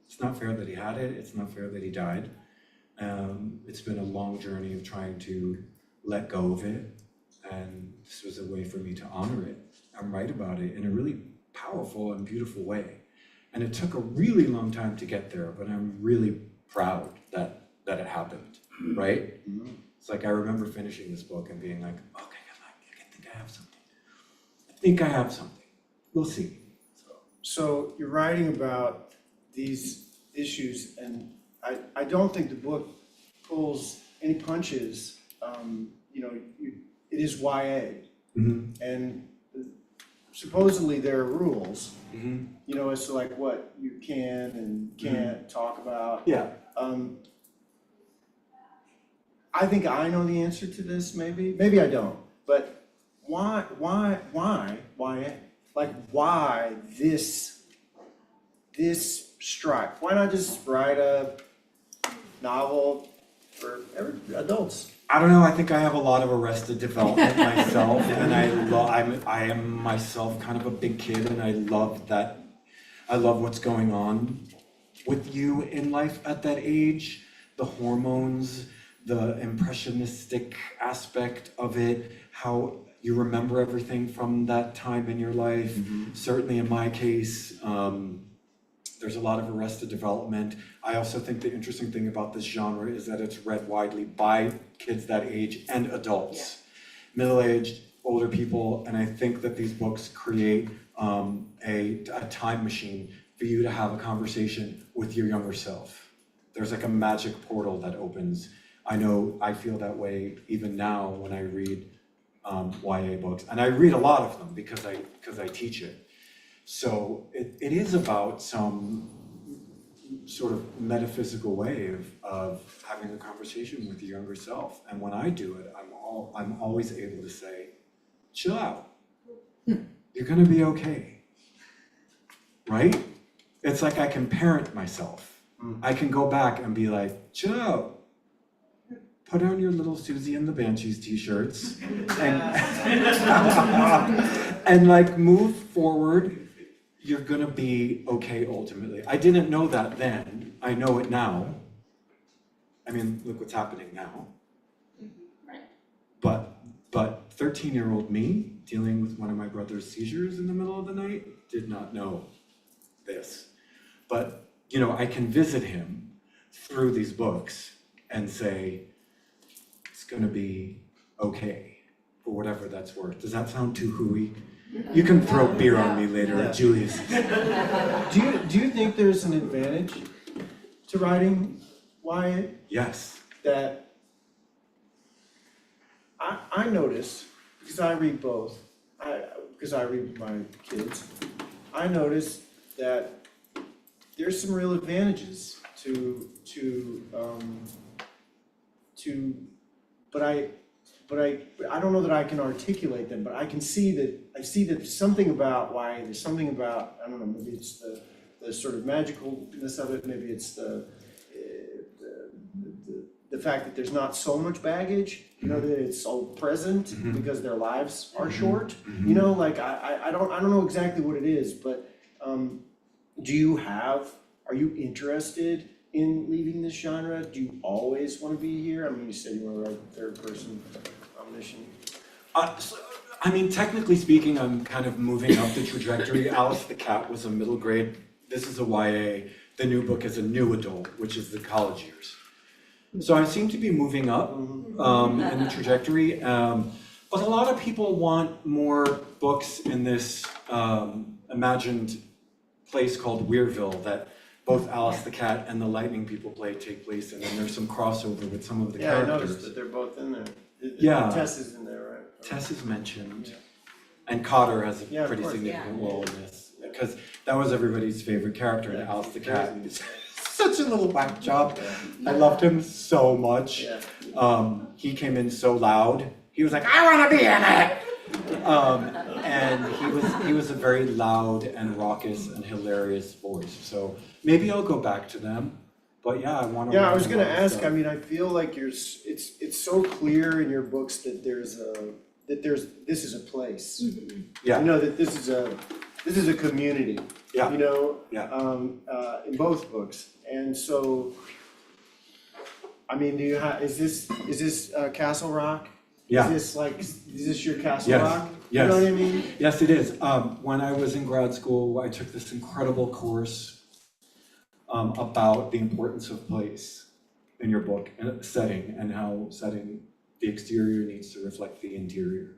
It's not fair that he had it. It's not fair that he died. It's been a long journey of trying to let go of it, and this was a way for me to honor it and write about it in a really powerful and beautiful way. And it took a really long time to get there, but I'm really proud that it happened, right? Mm-hmm. It's like I remember finishing this book and being like, okay, I think I have something. I think I have something. We'll see. So you're writing about these issues, and I don't think the book pulls any punches. It is YA, Mm-hmm. and supposedly there are rules, Mm-hmm. as to like what you can and can't talk about. Yeah. I think I know the answer to this, maybe I don't, but why YA? Like, why this stripe? Why not just write a novel for adults? I don't know. I think I have a lot of arrested development myself, and I am myself kind of a big kid, and I love that. I love what's going on with you in life at that age, the hormones, the impressionistic aspect of it, how you remember everything from that time in your life. Certainly in my case, there's a lot of arrested development. I also think the interesting thing about this genre is that it's read widely by kids that age and adults. Middle-aged, older people, and I think that these books create a time machine for you to have a conversation with your younger self. There's like a magic portal that opens. I know I feel that way even now when I read YA books, and I read a lot of them because I teach it. So it is about some sort of metaphysical way of having a conversation with your younger self. And when I do it, I'm always able to say, chill out. You're gonna be okay. Right? It's like I can parent myself. I can go back and be like, chill out. Put on your little Susie and the Banshees t-shirts and and like move forward. You're gonna be okay ultimately. I didn't know that then. I know it now. I mean, look what's happening now. Right. But 13-year-old me dealing with one of my brother's seizures in the middle of the night did not know this. But, you know, I can visit him through these books and say, it's gonna be okay, for whatever that's worth. Does that sound too hooey? You can throw beer on me later at Julius. Do you think there's an advantage to writing YA? Yes. That I notice, because I read both, because I read with my kids, I notice that there's some real advantages but I don't know that I can articulate them, but I see that there's something about YA, there's something about, I don't know, maybe it's the sort of magicalness of it, maybe it's the fact that there's not so much baggage, you know, that it's so present because their lives are short, you know, like I don't know exactly what it is, but are you interested in leaving this genre? Do you always want to be here? I mean, you said you want to write third person omniscient. I mean, technically speaking, I'm kind of moving up the trajectory. Alice the Cat was a middle grade. This is a YA. The new book is a new adult, which is the college years. So I seem to be moving up in the trajectory. But a lot of people want more books in this imagined place called Weirville that both Alice the Cat and the Lightning People play take place in, and there's some crossover with some of the characters. Yeah, I noticed that they're both in there. Yeah. Tess is in there, right? Tess is mentioned, and Cotter has a Yeah, of pretty course. significant role in this, because that was everybody's favorite character, and Alice the Cat is such a little whack job. I loved him so much. Yeah. He came in so loud. He was like, I want to be in it. And he was a very loud and raucous and hilarious voice. So maybe I'll go back to them. But yeah, I want to. Yeah, I was gonna ask. I mean, I feel like it's so clear in your books that this is a place. Yeah. You know that this is a community. Yeah. You know. Yeah. In both books, and so. I mean, is this Castle Rock? Yeah. Is this your Castle Yes. Rock? Yes. You know what I mean? Yes, it is. When I was in grad school, I took this incredible course about the importance of place in your book and setting, and how setting the exterior needs to reflect the interior,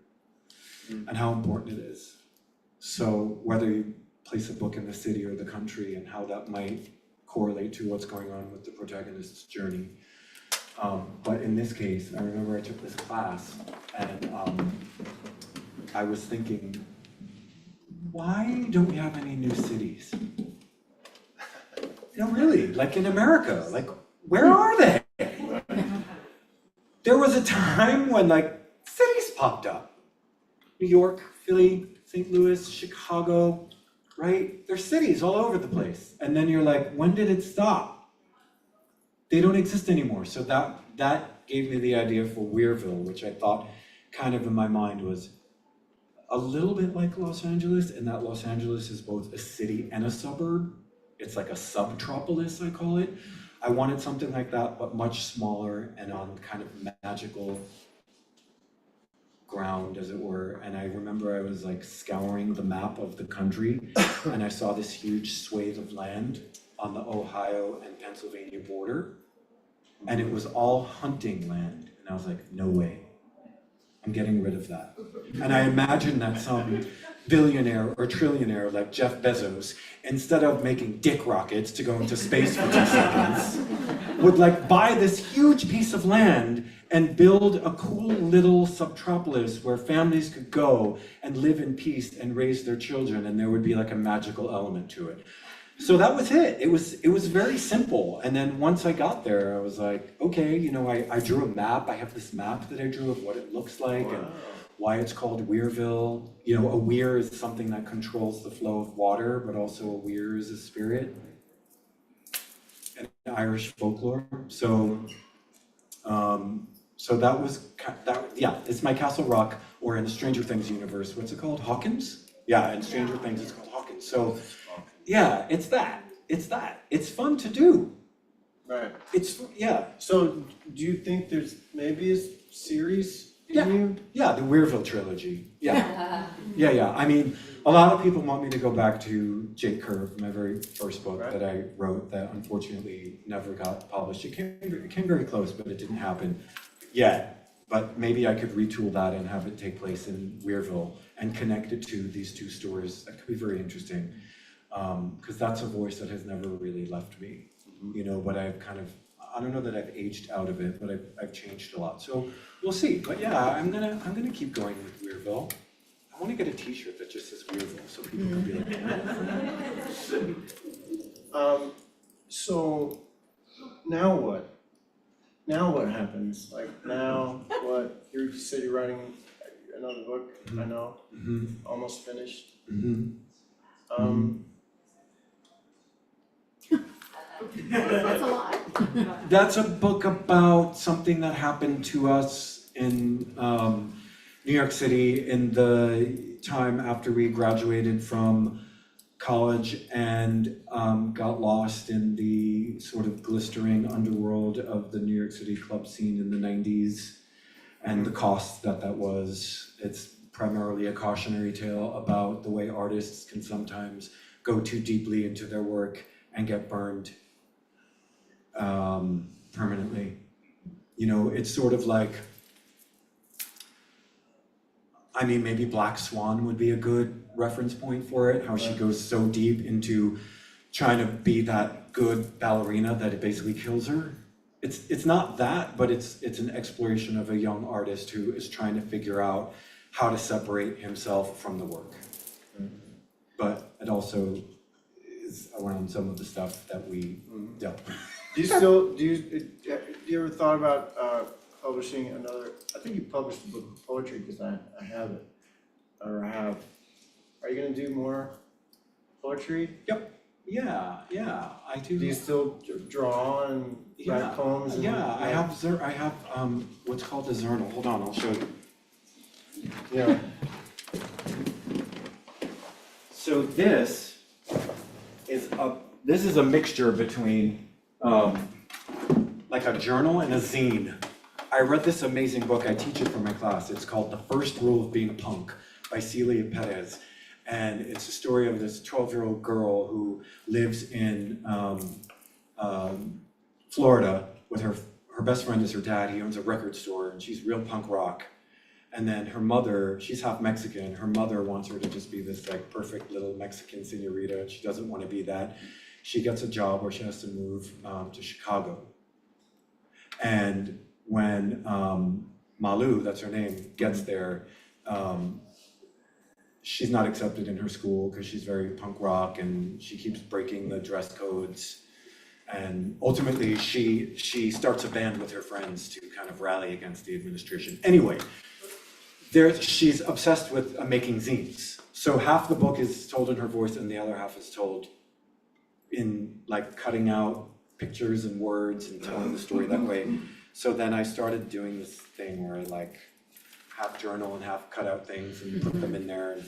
and how important it is. So whether you place a book in the city or the country, and how that might correlate to what's going on with the protagonist's journey. But in this case, I remember I took this class, and I was thinking, why don't we have any new cities? You know, really, like in America, like where are they? There was a time when like cities popped up. New York, Philly, St. Louis, Chicago, right? There's cities all over the place. And then you're like, when did it stop? They don't exist anymore. So that gave me the idea for Weirville, which I thought kind of in my mind was a little bit like Los Angeles, in that Los Angeles is both a city and a suburb. It's like a subtropolis, I call it. I wanted something like that, but much smaller and on kind of magical ground, as it were. And I remember I was like scouring the map of the country, and I saw this huge swathe of land on the Ohio and Pennsylvania border, and it was all hunting land. And I was like, no way. I'm getting rid of that. And I imagine that some billionaire or trillionaire like Jeff Bezos, instead of making dick rockets to go into space for 2 seconds, would like buy this huge piece of land and build a cool little subtropolis where families could go and live in peace and raise their children, and there would be like a magical element to it. So that was it. It was very simple. And then once I got there, I was like, okay, you know, I drew a map. I have this map that I drew of what it looks like and why it's called Weirville. You know, a weir is something that controls the flow of water, but also a weir is a spirit. And Irish folklore. So that was, it's my Castle Rock, or in the Stranger Things universe, what's it called? Hawkins? Yeah, in Stranger Things it's called Hawkins. So yeah, it's that. It's fun to do. Right. Yeah. So do you think there's maybe a series in you? Yeah, the Weirville trilogy. Yeah. Yeah. I mean, a lot of people want me to go back to Jake Curve, my very first book that I wrote that unfortunately never got published. It came very close, but it didn't happen yet. But maybe I could retool that and have it take place in Weirville and connect it to these 2 stories. That could be very interesting. Because that's a voice that has never really left me, you know, but I've kind of, I don't know that I've aged out of it, but I've changed a lot. So we'll see. But yeah, I'm gonna keep going with Weirville. I want to get a T-shirt that just says Weirville so people can be like, So now what? Now what happens? Like now what? You said you're writing another book, I know, almost finished. That's a lot. That's a book about something that happened to us in New York City in the time after we graduated from college and got lost in the sort of glistering underworld of the New York City club scene in the 90s and the cost that was. It's primarily a cautionary tale about the way artists can sometimes go too deeply into their work and get burned permanently. You know, it's sort of like, I mean, maybe Black Swan would be a good reference point for it, how she goes so deep into trying to be that good ballerina that it basically kills her. It's not that, but it's an exploration of a young artist who is trying to figure out how to separate himself from the work. But it also is around some of the stuff that we dealt with. Do you ever thought about publishing another, I think you published a book of poetry because I have it, or I have. Are you gonna do more poetry? Yep. Yeah, I do. Do you still draw and write poems? And I have what's called a journal. Hold on, I'll show you. Yeah. So this is a mixture between like a journal and a zine. I read this amazing book, I teach it for my class. It's called The First Rule of Being a Punk by Celia Perez. And it's a story of this 12-year-old girl who lives in Florida with her best friend is her dad. He owns a record store and she's real punk rock. And then her mother, she's half Mexican. Her mother wants her to just be this like perfect little Mexican señorita. She doesn't want to be that. She gets a job where she has to move to Chicago. And when Malu, that's her name, gets there, she's not accepted in her school because she's very punk rock and she keeps breaking the dress codes. And ultimately she starts a band with her friends to kind of rally against the administration. Anyway, she's obsessed with making zines. So half the book is told in her voice and the other half is told in like cutting out pictures and words and telling the story that way. So then I started doing this thing where I like half journal and half cut out things and put them in there. And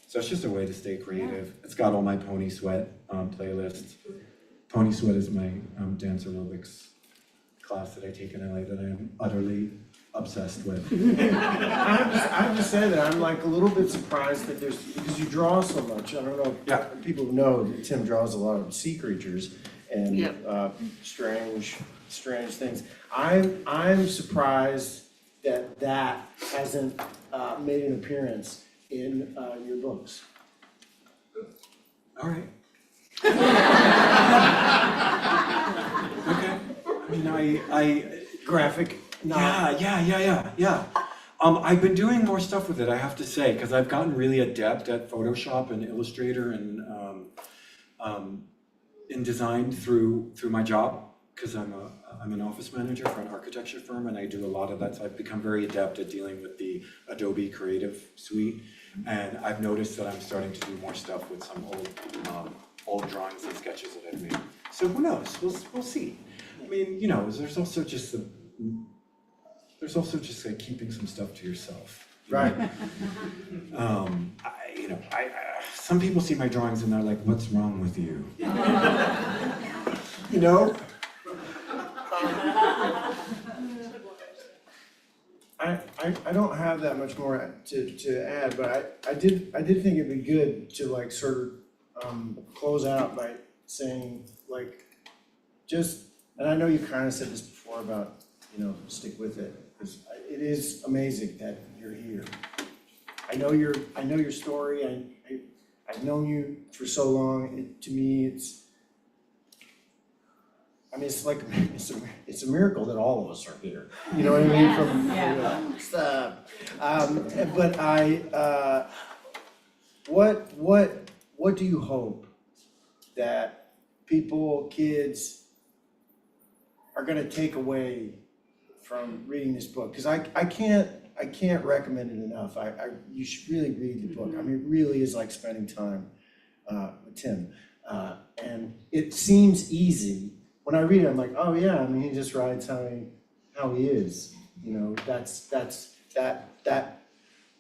so it's just a way to stay creative. It's got all my Pony Sweat playlists. Pony Sweat is my dance aerobics class that I take in LA that I am utterly obsessed with. I have to say that I'm like a little bit surprised that because you draw so much. I don't know if people know that Tim draws a lot of sea creatures and strange strange things. I'm surprised that hasn't made an appearance in your books. All right. Okay. I mean, I Graphic novel. yeah. I've been doing more stuff with it, I have to say, because I've gotten really adept at Photoshop and Illustrator and in design through my job, because I'm an office manager for an architecture firm, and I do a lot of that. So I've become very adept at dealing with the Adobe Creative Suite, and I've noticed that I'm starting to do more stuff with some old drawings and sketches that I've made. So who knows? We'll see. I mean, you know, there's also just like keeping some stuff to yourself. Right. I some people see my drawings and they're like, "What's wrong with you?" You know, I don't have that much more to add, but I did think it'd be good to like sort of close out by saying like and I know you kind of said this before about, you know, stick with it, because it is amazing that you're here. I know your story. I've known you for so long. To me, it's like it's a miracle that all of us are here. You know what I mean? Stop. But what do you hope that people, kids, are going to take away from reading this book? Because I can't recommend it enough. You should really read the book. I mean, it really is like spending time with Tim. And it seems easy. When I read it, I'm like, oh yeah, I mean, he just writes how he is. You know, that's that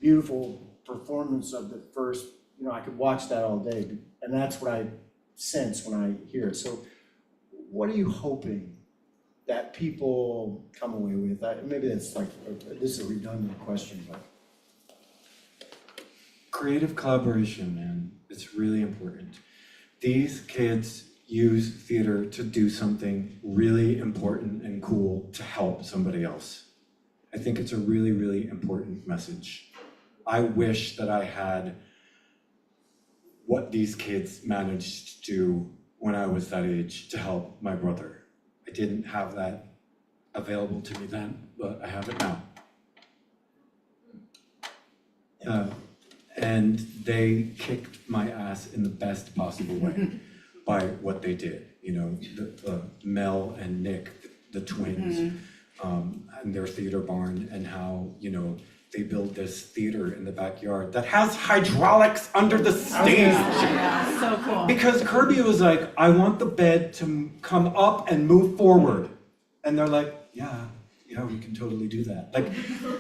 beautiful performance of the first, you know, I could watch that all day. And that's what I sense when I hear it. So what are you hoping that people come away with? Maybe that's like, this is a redundant question, but. Creative collaboration, man, it's really important. These kids use theater to do something really important and cool to help somebody else. I think it's a really, really important message. I wish that I had what these kids managed to do when I was that age to help my brother. I didn't have that available to me then, but I have it now. And they kicked my ass in the best possible way by what they did. You know, Mel and Nick, the twins, and their theater barn, and how, you know, they build this theater in the backyard that has hydraulics under the stage. Yeah, so cool. Because Kirby was like, I want the bed to come up and move forward. And they're like, yeah, we can totally do that. Like,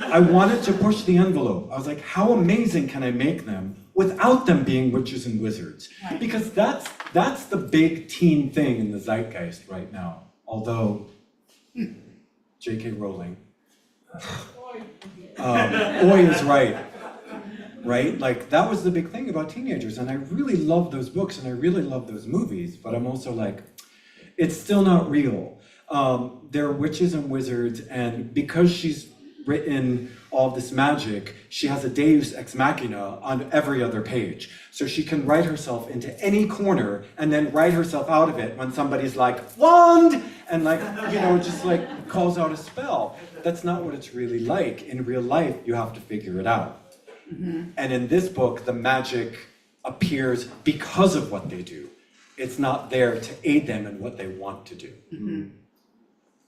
I wanted to push the envelope. I was like, how amazing can I make them without them being witches and wizards? Right. Because that's the big teen thing in the zeitgeist right now. Although, J.K. Rowling, Oi is right? Like, that was the big thing about teenagers, and I really love those books and I really love those movies, but I'm also like, it's still not real. They're witches and wizards, and because she's written all this magic, she has a deus ex machina on every other page. So she can write herself into any corner and then write herself out of it when somebody's like, wand! And like, you know, just like calls out a spell. That's not what it's really like. In real life, you have to figure it out. Mm-hmm. And in this book, the magic appears because of what they do. It's not there to aid them in what they want to do. Mm-hmm.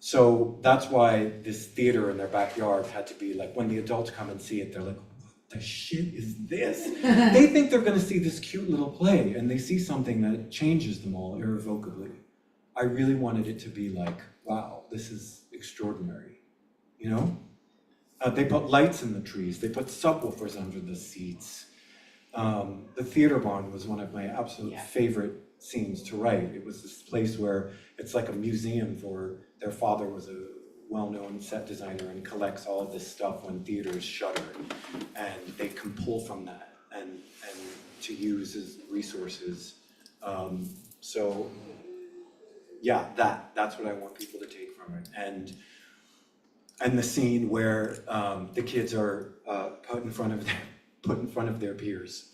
So that's why this theater in their backyard had to be like, when the adults come and see it, they're like, what the shit is this? They think they're gonna see this cute little play, and they see something that changes them all irrevocably. I really wanted it to be like, wow, this is extraordinary, you know? They put lights in the trees, they put subwoofers under the seats. The theater barn was one of my absolute favorite scenes to write. It was this place where it's like a museum for, their father was a well-known set designer and collects all of this stuff when theaters shutter, and they can pull from that and to use as resources. So yeah, that's what I want people to take from comment. And the scene where the kids are put in front of their peers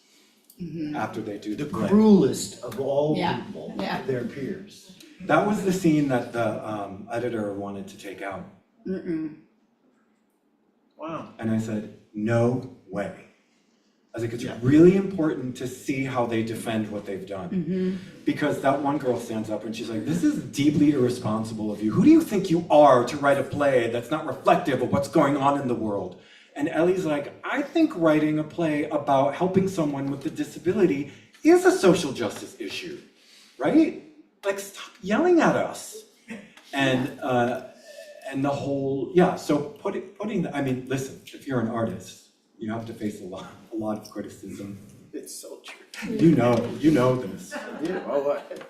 after they do the The play. cruelest of all Yeah, people, yeah. their peers. That was the scene that the editor wanted to take out. Wow. And I said, no way. I was like, it's Yeah. really important to see how they defend what they've done. Because that one girl stands up and she's like, this is deeply irresponsible of you. Who do you think you are to write a play that's not reflective of what's going on in the world? And Ellie's like, I think writing a play about helping someone with a disability is a social justice issue, right? Like, stop yelling at us. And the whole, yeah, so putting the, I mean, listen, if you're an artist, you have to face a lot of criticism. It's so true. You know this.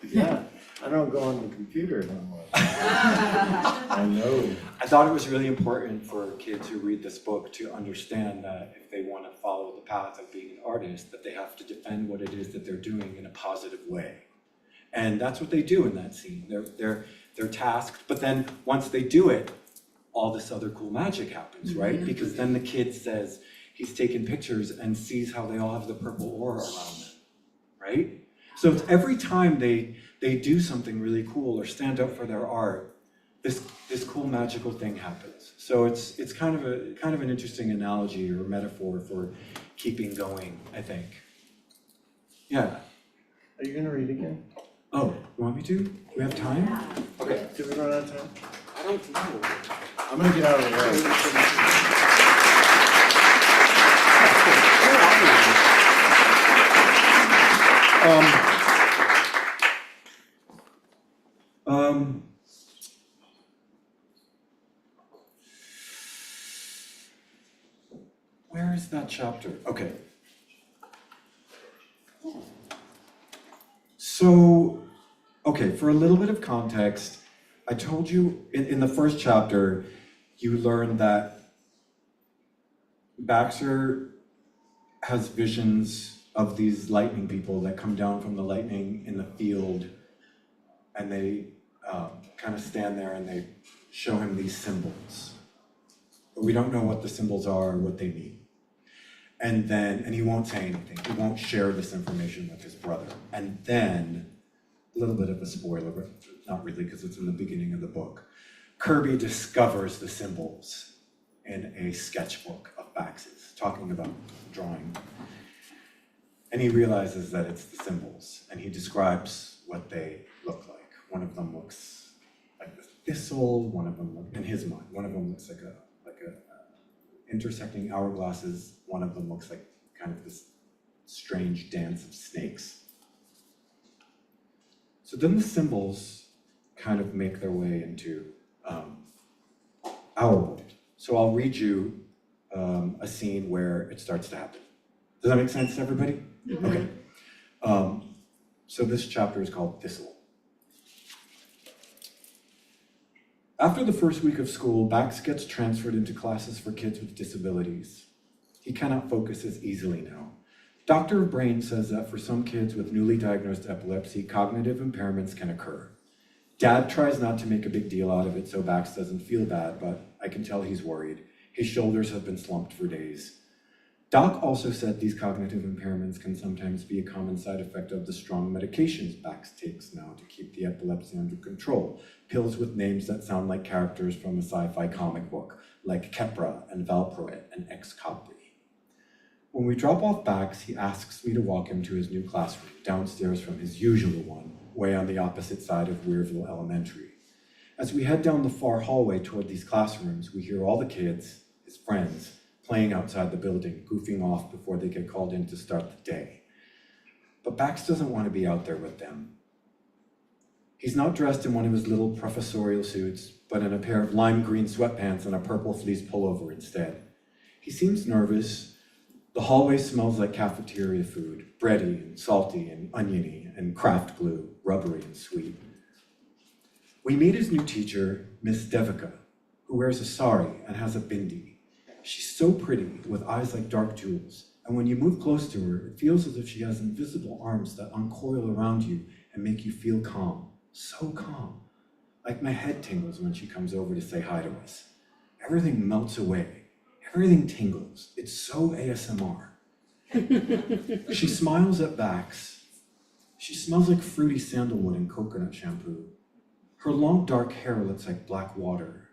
Yeah, I don't go on the computer anymore. I know. I thought it was really important for kids who read this book to understand that if they want to follow the path of being an artist, that they have to defend what it is that they're doing in a positive way. And that's what they do in that scene. They're tasked, but then once they do it, all this other cool magic happens, right? Because then the kid says he's taken pictures and sees how they all have the purple aura around them, right? So it's every time they do something really cool or stand up for their art, this cool magical thing happens. So it's kind of an interesting analogy or metaphor for keeping going, I think. Yeah. Are you gonna read again? Oh, you want me to? Do we have time? Okay. Did we run out of time? I don't know. I'm gonna get out of the way. Where is that chapter? Okay. So, okay, for a little bit of context, I told you in the first chapter, you learned that Baxter has visions of these lightning people that come down from the lightning in the field, and they kind of stand there and they show him these symbols. But we don't know what the symbols are or what they mean. And he won't say anything. He won't share this information with his brother. And then, a little bit of a spoiler, but not really because it's in the beginning of the book. Kirby discovers the symbols in a sketchbook of Bax's, talking about drawing. And he realizes that it's the symbols, and he describes what they look like. One of them looks like the thistle, one of them, in his mind, one of them looks like a intersecting hourglasses, one of them looks like kind of this strange dance of snakes. So then the symbols kind of make their way into our world. So I'll read you a scene where it starts to happen. Does that make sense to everybody? Okay. So this chapter is called Thistle. After the first week of school, Bax gets transferred into classes for kids with disabilities. He cannot focus as easily now. Doctor of Brain says that for some kids with newly diagnosed epilepsy, cognitive impairments can occur. Dad tries not to make a big deal out of it so Bax doesn't feel bad, but I can tell he's worried. His shoulders have been slumped for days. Doc also said these cognitive impairments can sometimes be a common side effect of the strong medications Bax takes now to keep the epilepsy under control. Pills with names that sound like characters from a sci-fi comic book, like Keppra and Valproate and Ex-Capri. When we drop off Bax, he asks me to walk him to his new classroom, downstairs from his usual one, way on the opposite side of Weirville Elementary. As we head down the far hallway toward these classrooms, we hear all the kids, his friends, playing outside the building, goofing off before they get called in to start the day. But Bax doesn't want to be out there with them. He's not dressed in one of his little professorial suits, but in a pair of lime green sweatpants and a purple fleece pullover instead. He seems nervous. The hallway smells like cafeteria food, bready and salty and oniony and craft glue, rubbery and sweet. We meet his new teacher, Miss Devika, who wears a sari and has a bindi. She's so pretty, with eyes like dark jewels, and when you move close to her, it feels as if she has invisible arms that uncoil around you and make you feel calm, so calm. Like my head tingles when she comes over to say hi to us. Everything melts away. Everything tingles. It's so ASMR. She smiles at Bax. She smells like fruity sandalwood and coconut shampoo. Her long dark hair looks like black water.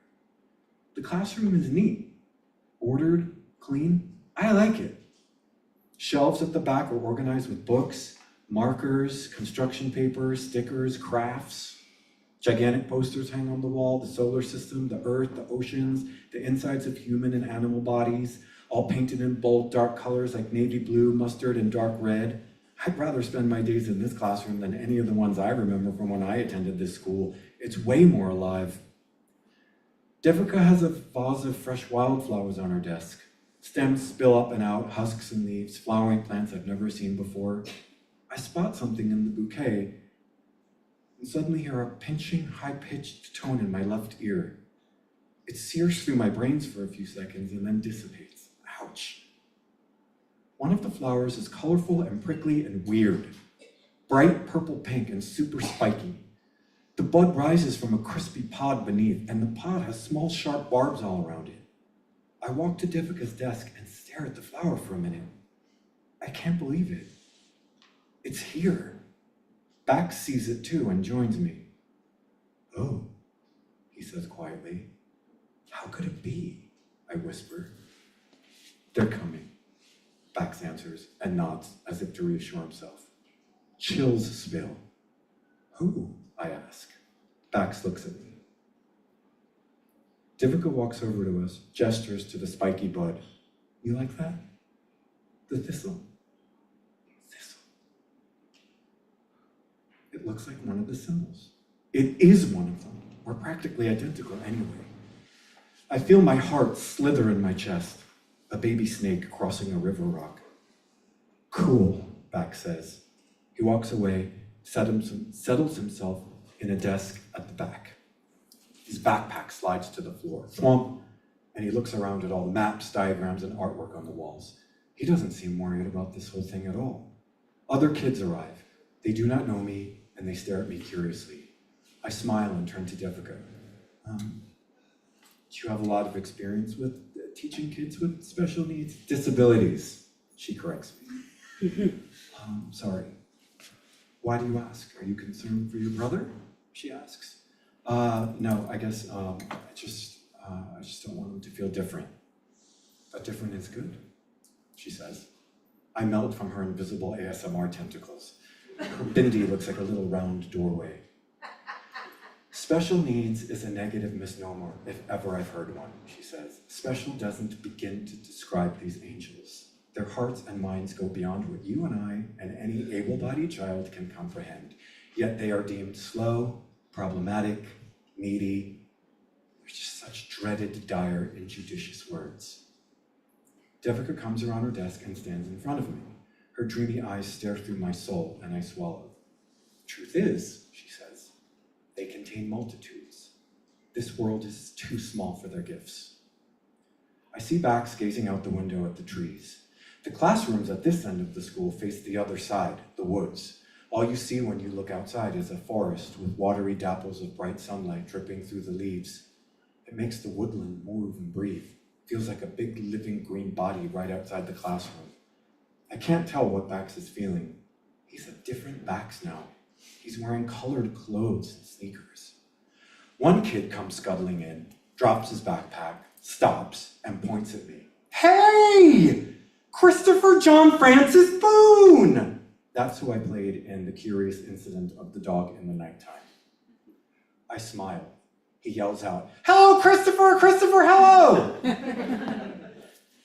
The classroom is neat. Ordered, clean. I like it. Shelves at the back are organized with books, markers, construction paper, stickers, crafts. Gigantic posters hang on the wall, the solar system, the earth, the oceans, the insides of human and animal bodies, all painted in bold, dark colors like navy blue, mustard, and dark red. I'd rather spend my days in this classroom than any of the ones I remember from when I attended this school. It's way more alive. Devika has a vase of fresh wildflowers on her desk. Stems spill up and out, husks and leaves, flowering plants I've never seen before. I spot something in the bouquet and suddenly hear a pinching, high-pitched tone in my left ear. It sears through my brains for a few seconds and then dissipates. Ouch. One of the flowers is colorful and prickly and weird. Bright purple pink and super spiky. The bud rises from a crispy pod beneath, and the pod has small, sharp barbs all around it. I walk to Devika's desk and stare at the flower for a minute. I can't believe it. It's here. Bax sees it too and joins me. Oh, he says quietly. How could it be? I whisper. They're coming. Bax answers and nods as if to reassure himself. Chills spill. Who? I ask. Bax looks at me. Devika walks over to us, gestures to the spiky bud. You like that? The thistle. Thistle. It looks like one of the symbols. It is one of them. We're practically identical anyway. I feel my heart slither in my chest. A baby snake crossing a river rock. Cool, Bax says. He walks away, settles himself in a desk at the back. His backpack slides to the floor, thwomp, and he looks around at all the maps, diagrams, and artwork on the walls. He doesn't seem worried about this whole thing at all. Other kids arrive. They do not know me, and they stare at me curiously. I smile and turn to Devika. Do you have a lot of experience with teaching kids with special needs? Disabilities, she corrects me. Sorry. Why do you ask? Are you concerned for your brother? She asks. No, I guess I just don't want him to feel different. But different is good, she says. I melt from her invisible ASMR tentacles. Her bindi looks like a little round doorway. Special needs is a negative misnomer, if ever I've heard one, she says. Special doesn't begin to describe these angels. Their hearts and minds go beyond what you and I and any able-bodied child can comprehend. Yet they are deemed slow, problematic, needy. There's just such dreaded, dire, injudicious words. Devika comes around her desk and stands in front of me. Her dreamy eyes stare through my soul, and I swallow. Truth is, she says, they contain multitudes. This world is too small for their gifts. I see Bax gazing out the window at the trees. The classrooms at this end of the school face the other side, the woods. All you see when you look outside is a forest with watery dapples of bright sunlight dripping through the leaves. It makes the woodland move and breathe. Feels like a big living green body right outside the classroom. I can't tell what Bax is feeling. He's a different Bax now. He's wearing colored clothes and sneakers. One kid comes scuttling in, drops his backpack, stops, and points at me. Hey! Christopher John Francis Boone! That's who I played in The Curious Incident of the Dog in the Nighttime. I smile. He yells out, "Hello, Christopher! Christopher, hello!"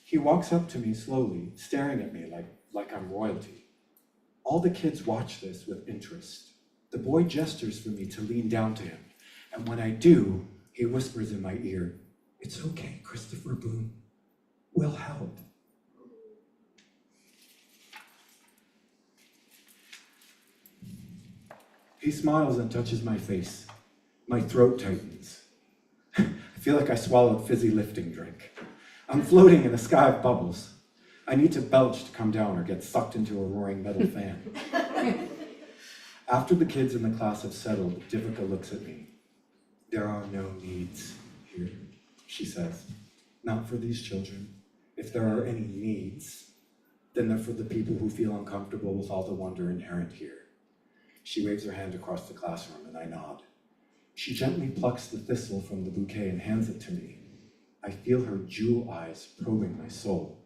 He walks up to me slowly, staring at me like I'm royalty. All the kids watch this with interest. The boy gestures for me to lean down to him, and when I do, he whispers in my ear, "It's okay, Christopher Boone. We'll help." He smiles and touches my face. My throat tightens. I feel like I swallowed fizzy lifting drink. I'm floating in a sky of bubbles. I need to belch to come down or get sucked into a roaring metal fan. After the kids in the class have settled, Devika looks at me. There are no needs here, she says. Not for these children. If there are any needs, then they're for the people who feel uncomfortable with all the wonder inherent here. She waves her hand across the classroom and I nod. She gently plucks the thistle from the bouquet and hands it to me. I feel her jewel eyes probing my soul.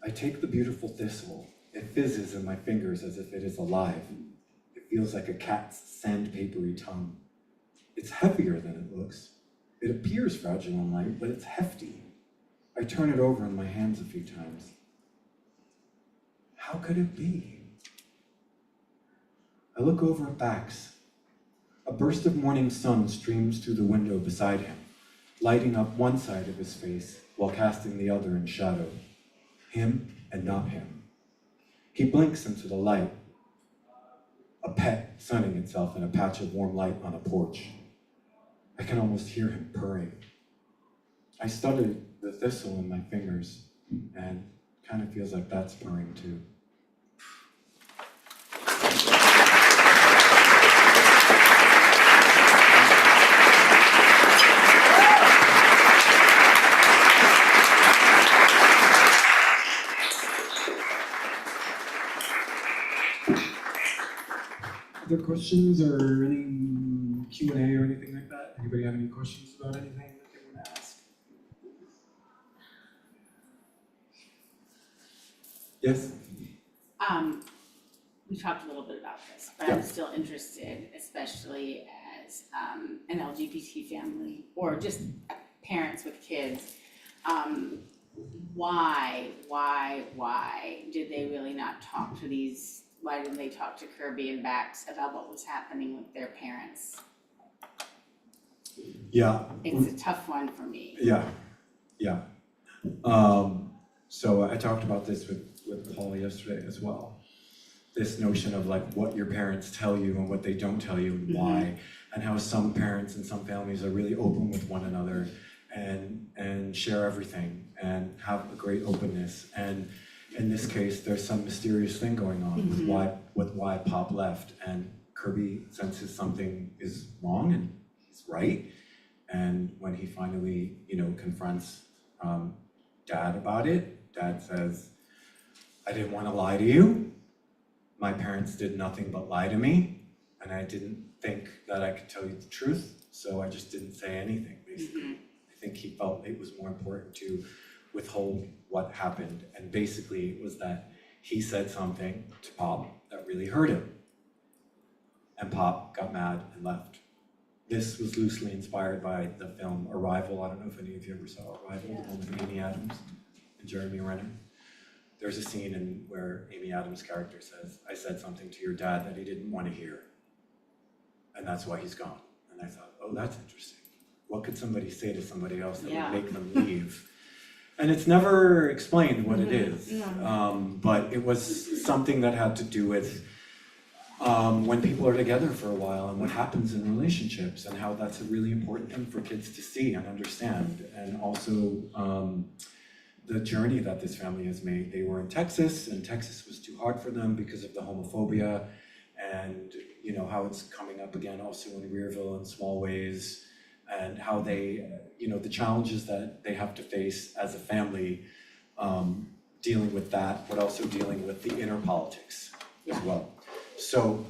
I take the beautiful thistle. It fizzes in my fingers as if it is alive. It feels like a cat's sandpapery tongue. It's heavier than it looks. It appears fragile and light, but it's hefty. I turn it over in my hands a few times. How could it be? I look over at Bax. A burst of morning sun streams through the window beside him, lighting up one side of his face while casting the other in shadow. Him and not him. He blinks into the light, a pet sunning itself in a patch of warm light on a porch. I can almost hear him purring. I studied the thistle in my fingers, and kind of feels like that's purring too. Other questions or any Q&A or anything like that? Anybody have any questions about anything that they want to ask? Yes? We talked a little bit about this, but Yeah. I'm still interested, especially as an LGBT family or just parents with kids. Why did they really not talk to these? Why didn't they talk to Kirby and Bax about what was happening with their parents? Yeah. It's a tough one for me. Yeah. So I talked about this with Paul yesterday as well. This notion of like what your parents tell you and what they don't tell you and why, and how some parents and some families are really open with one another and share everything and have a great openness. And in this case, there's some mysterious thing going on with why Pop left, and Kirby senses something is wrong and he's right. And when he finally, confronts Dad about it, Dad says, I didn't want to lie to you. My parents did nothing but lie to me, and I didn't think that I could tell you the truth, so I just didn't say anything, basically. I think he felt it was more important to withhold what happened, and basically it was that he said something to Pop that really hurt him, and Pop got mad and left. This was loosely inspired by the film Arrival. I don't know if any of you ever saw Arrival, the one with Amy Adams and Jeremy Renner. There's a scene where Amy Adams' character says, I said something to your dad that he didn't want to hear, and that's why he's gone. And I thought, oh, that's interesting. What could somebody say to somebody else that would make them leave? And it's never explained what it is, but it was something that had to do with when people are together for a while and what happens in relationships and how that's a really important thing for kids to see and understand. And also the journey that this family has made. They were in Texas, and Texas was too hard for them because of the homophobia, and how it's coming up again also in Weirville in small ways, and how they, the challenges that they have to face as a family, dealing with that, but also dealing with the inner politics as well. So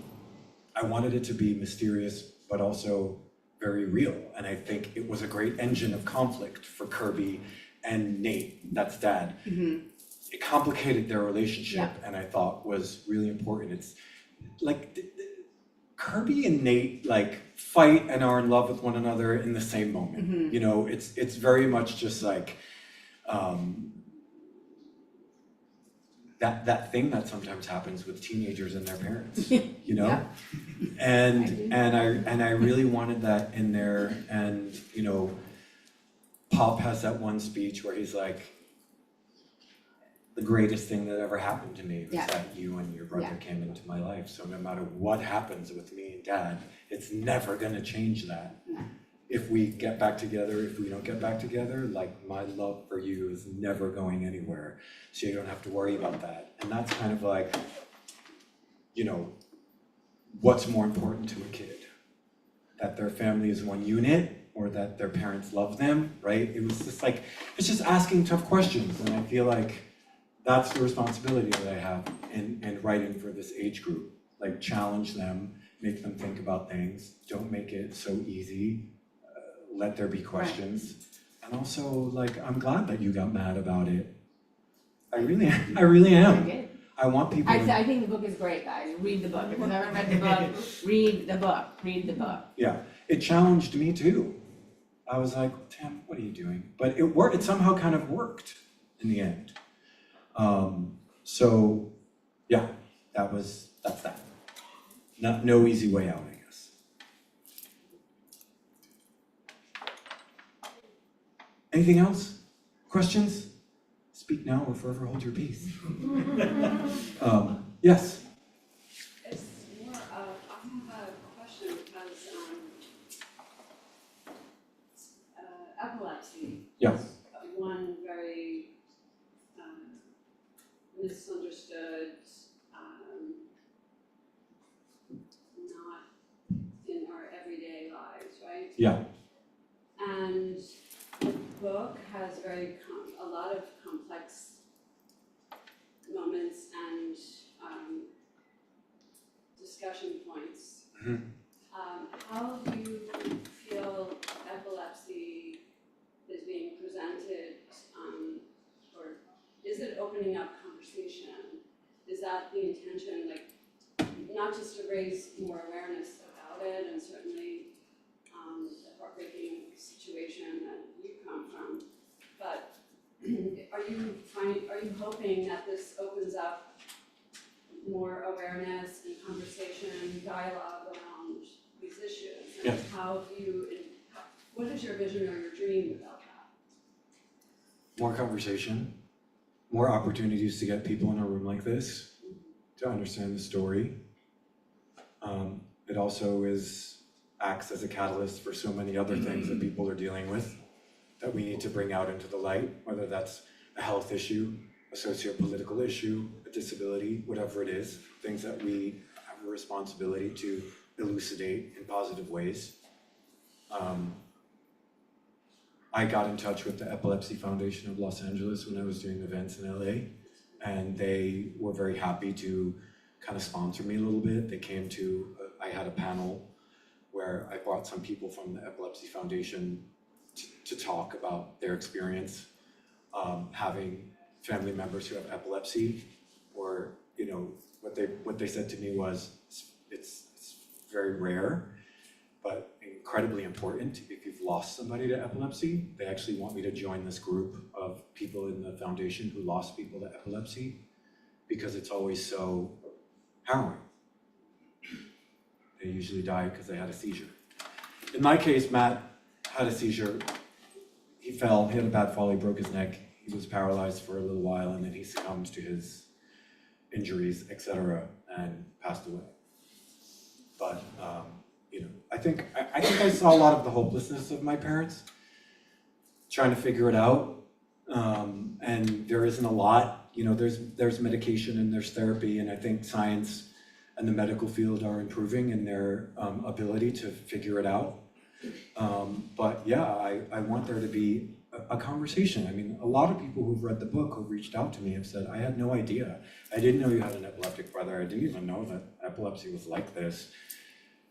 I wanted it to be mysterious, but also very real, and I think it was a great engine of conflict for Kirby and Nate, that's Dad. It complicated their relationship, and I thought was really important. It's like Kirby and Nate like fight and are in love with one another in the same moment. It's very much just like that thing that sometimes happens with teenagers and their parents. And I really wanted that in there, and Pop has that one speech where he's like, the greatest thing that ever happened to me was that you and your brother came into my life. So no matter what happens with me and Dad, it's never gonna change that. If we get back together, if we don't get back together, like my love for you is never going anywhere. So you don't have to worry about that. And that's kind of like, what's more important to a kid? That their family is one unit or that their parents love them, right? It was just like, it's just asking tough questions, and I feel like that's the responsibility that I have in writing for this age group. Like, challenge them, make them think about things, don't make it so easy, let there be questions. And also, like, I'm glad that you got mad about it. I really I am. did. I want people to. I think the book is great, guys. Read the book. If you've never read the book, read the book. Read the book. Yeah, it challenged me too. I was like, Tim, what are you doing? But it worked, it somehow kind of worked in the end. So yeah, that's that. No easy way out, I guess. Anything else? Questions? Speak now or forever hold your peace. Yes. It's more of, I have a question because, epilepsy. Yeah. is one very, misunderstood, not in our everyday lives, right? Yeah. And the book has a lot of complex moments and discussion points. Mhm. How do you feel epilepsy is being presented, or is it opening up conversation? Is that the intention, like, not just to raise more awareness about it, and certainly the heartbreaking situation that you come from, but are you hoping that this opens up more awareness and conversation, dialogue around these issues? And Yeah. what is your vision or your dream about that? More conversation, more opportunities to get people in a room like this to understand the story. It also acts as a catalyst for so many other things that people are dealing with that we need to bring out into the light, whether that's a health issue, a socio-political issue, a disability, whatever it is, things that we have a responsibility to elucidate in positive ways. I got in touch with the Epilepsy Foundation of Los Angeles when I was doing events in LA, and they were very happy to kind of sponsor me a little bit. They came to, I had a panel where I brought some people from the Epilepsy Foundation to talk about their experience having family members who have epilepsy, or, you know, what they said to me was, it's very rare, but incredibly important. If you've lost somebody to epilepsy, they actually want me to join this group of people in the foundation who lost people to epilepsy, because it's always so harrowing. They usually die because they had a seizure. In my case, Matt had a seizure. He fell, he had a bad fall, he broke his neck. He was paralyzed for a little while, and then he succumbed to his injuries, etc., and passed away. But you know, I think I saw a lot of the hopelessness of my parents trying to figure it out, and there isn't a lot. You know, there's medication and there's therapy, and I think science and the medical field are improving in their ability to figure it out. But yeah, I want there to be a conversation. I mean, a lot of people who've read the book, who've reached out to me, have said, I had no idea. I didn't know you had an epileptic brother. I didn't even know that epilepsy was like this,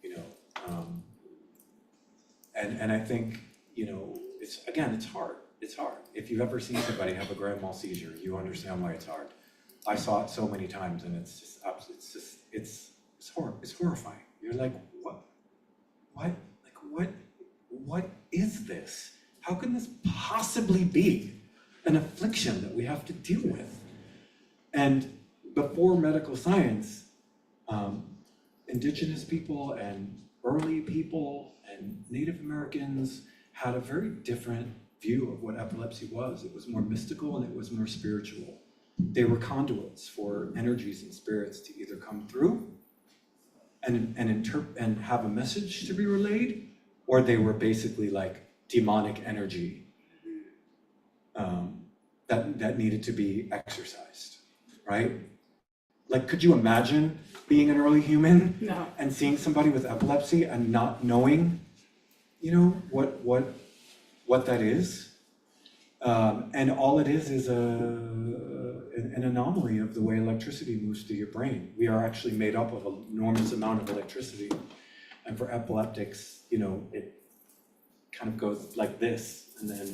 you know. And I think, you know, it's hard. It's hard. If you've ever seen somebody have a grand mal seizure, you understand why it's hard. I saw it so many times, and it's horrifying. You're like, what is this? How can this possibly be an affliction that we have to deal with? And before medical science, indigenous people and early people and Native Americans had a very different view of what epilepsy was. It was more mystical and it was more spiritual. They were conduits for energies and spirits to either come through and have a message to be relayed, or they were basically like demonic energy that needed to be exorcised, right? Like, could you imagine being an early human No. and seeing somebody with epilepsy and not knowing you know, what that is. And all it is an anomaly of the way electricity moves through your brain. We are actually made up of an enormous amount of electricity. And for epileptics, you know, it kind of goes like this, and then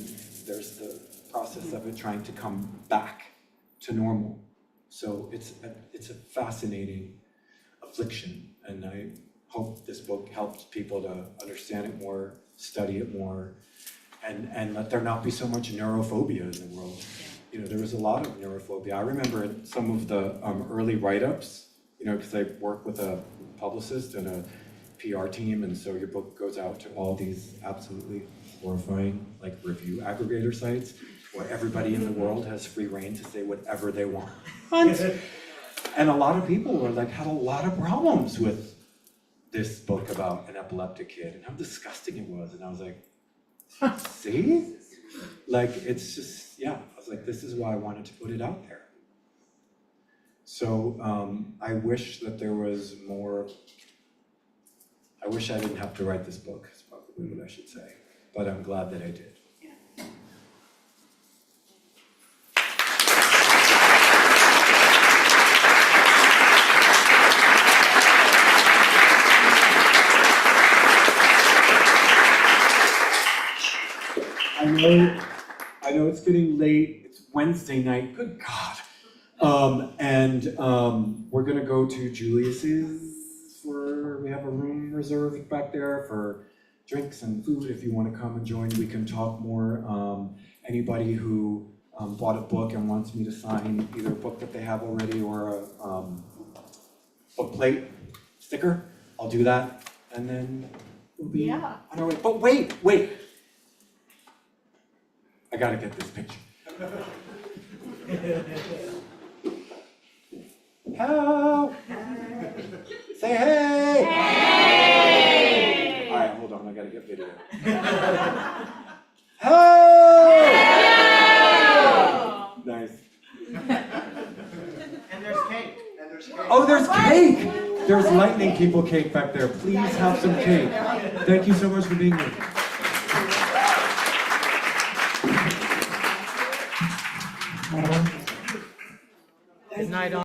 there's the process of it trying to come back to normal. So it's a fascinating affliction, and I hope this book helps people to understand it more, study it more, and let there not be so much neurophobia in the world. You know, there was a lot of neurophobia. I remember in some of the early write-ups, you know, because I work with a publicist and a PR team, and so your book goes out to all these absolutely horrifying, like, review aggregator sites where everybody in the world has free reign to say whatever they want. And a lot of people were like, had a lot of problems with this book about an epileptic kid and how disgusting it was. And I was like, see? Like, it's just, yeah, I was like, this is why I wanted to put it out there. So I wish that there was more, I wish I didn't have to write this book, is probably what I should say. But I'm glad that I did. I know it's getting late, it's Wednesday night, good God. We're gonna go to Julius's we have a room reserved back there for drinks and food. If you wanna come and join, we can talk more. Anybody who bought a book and wants me to sign either a book that they have already or a book plate sticker, I'll do that, and then we'll be on our way. But wait! I gotta get this picture. Hello! Say hey! Hey! All right, hold on, I gotta get video. Hello! Nice. And there's cake. Oh, there's cake! There's lightning people cake back there. Please have some cake. Thank you so much for being here. Good night, all.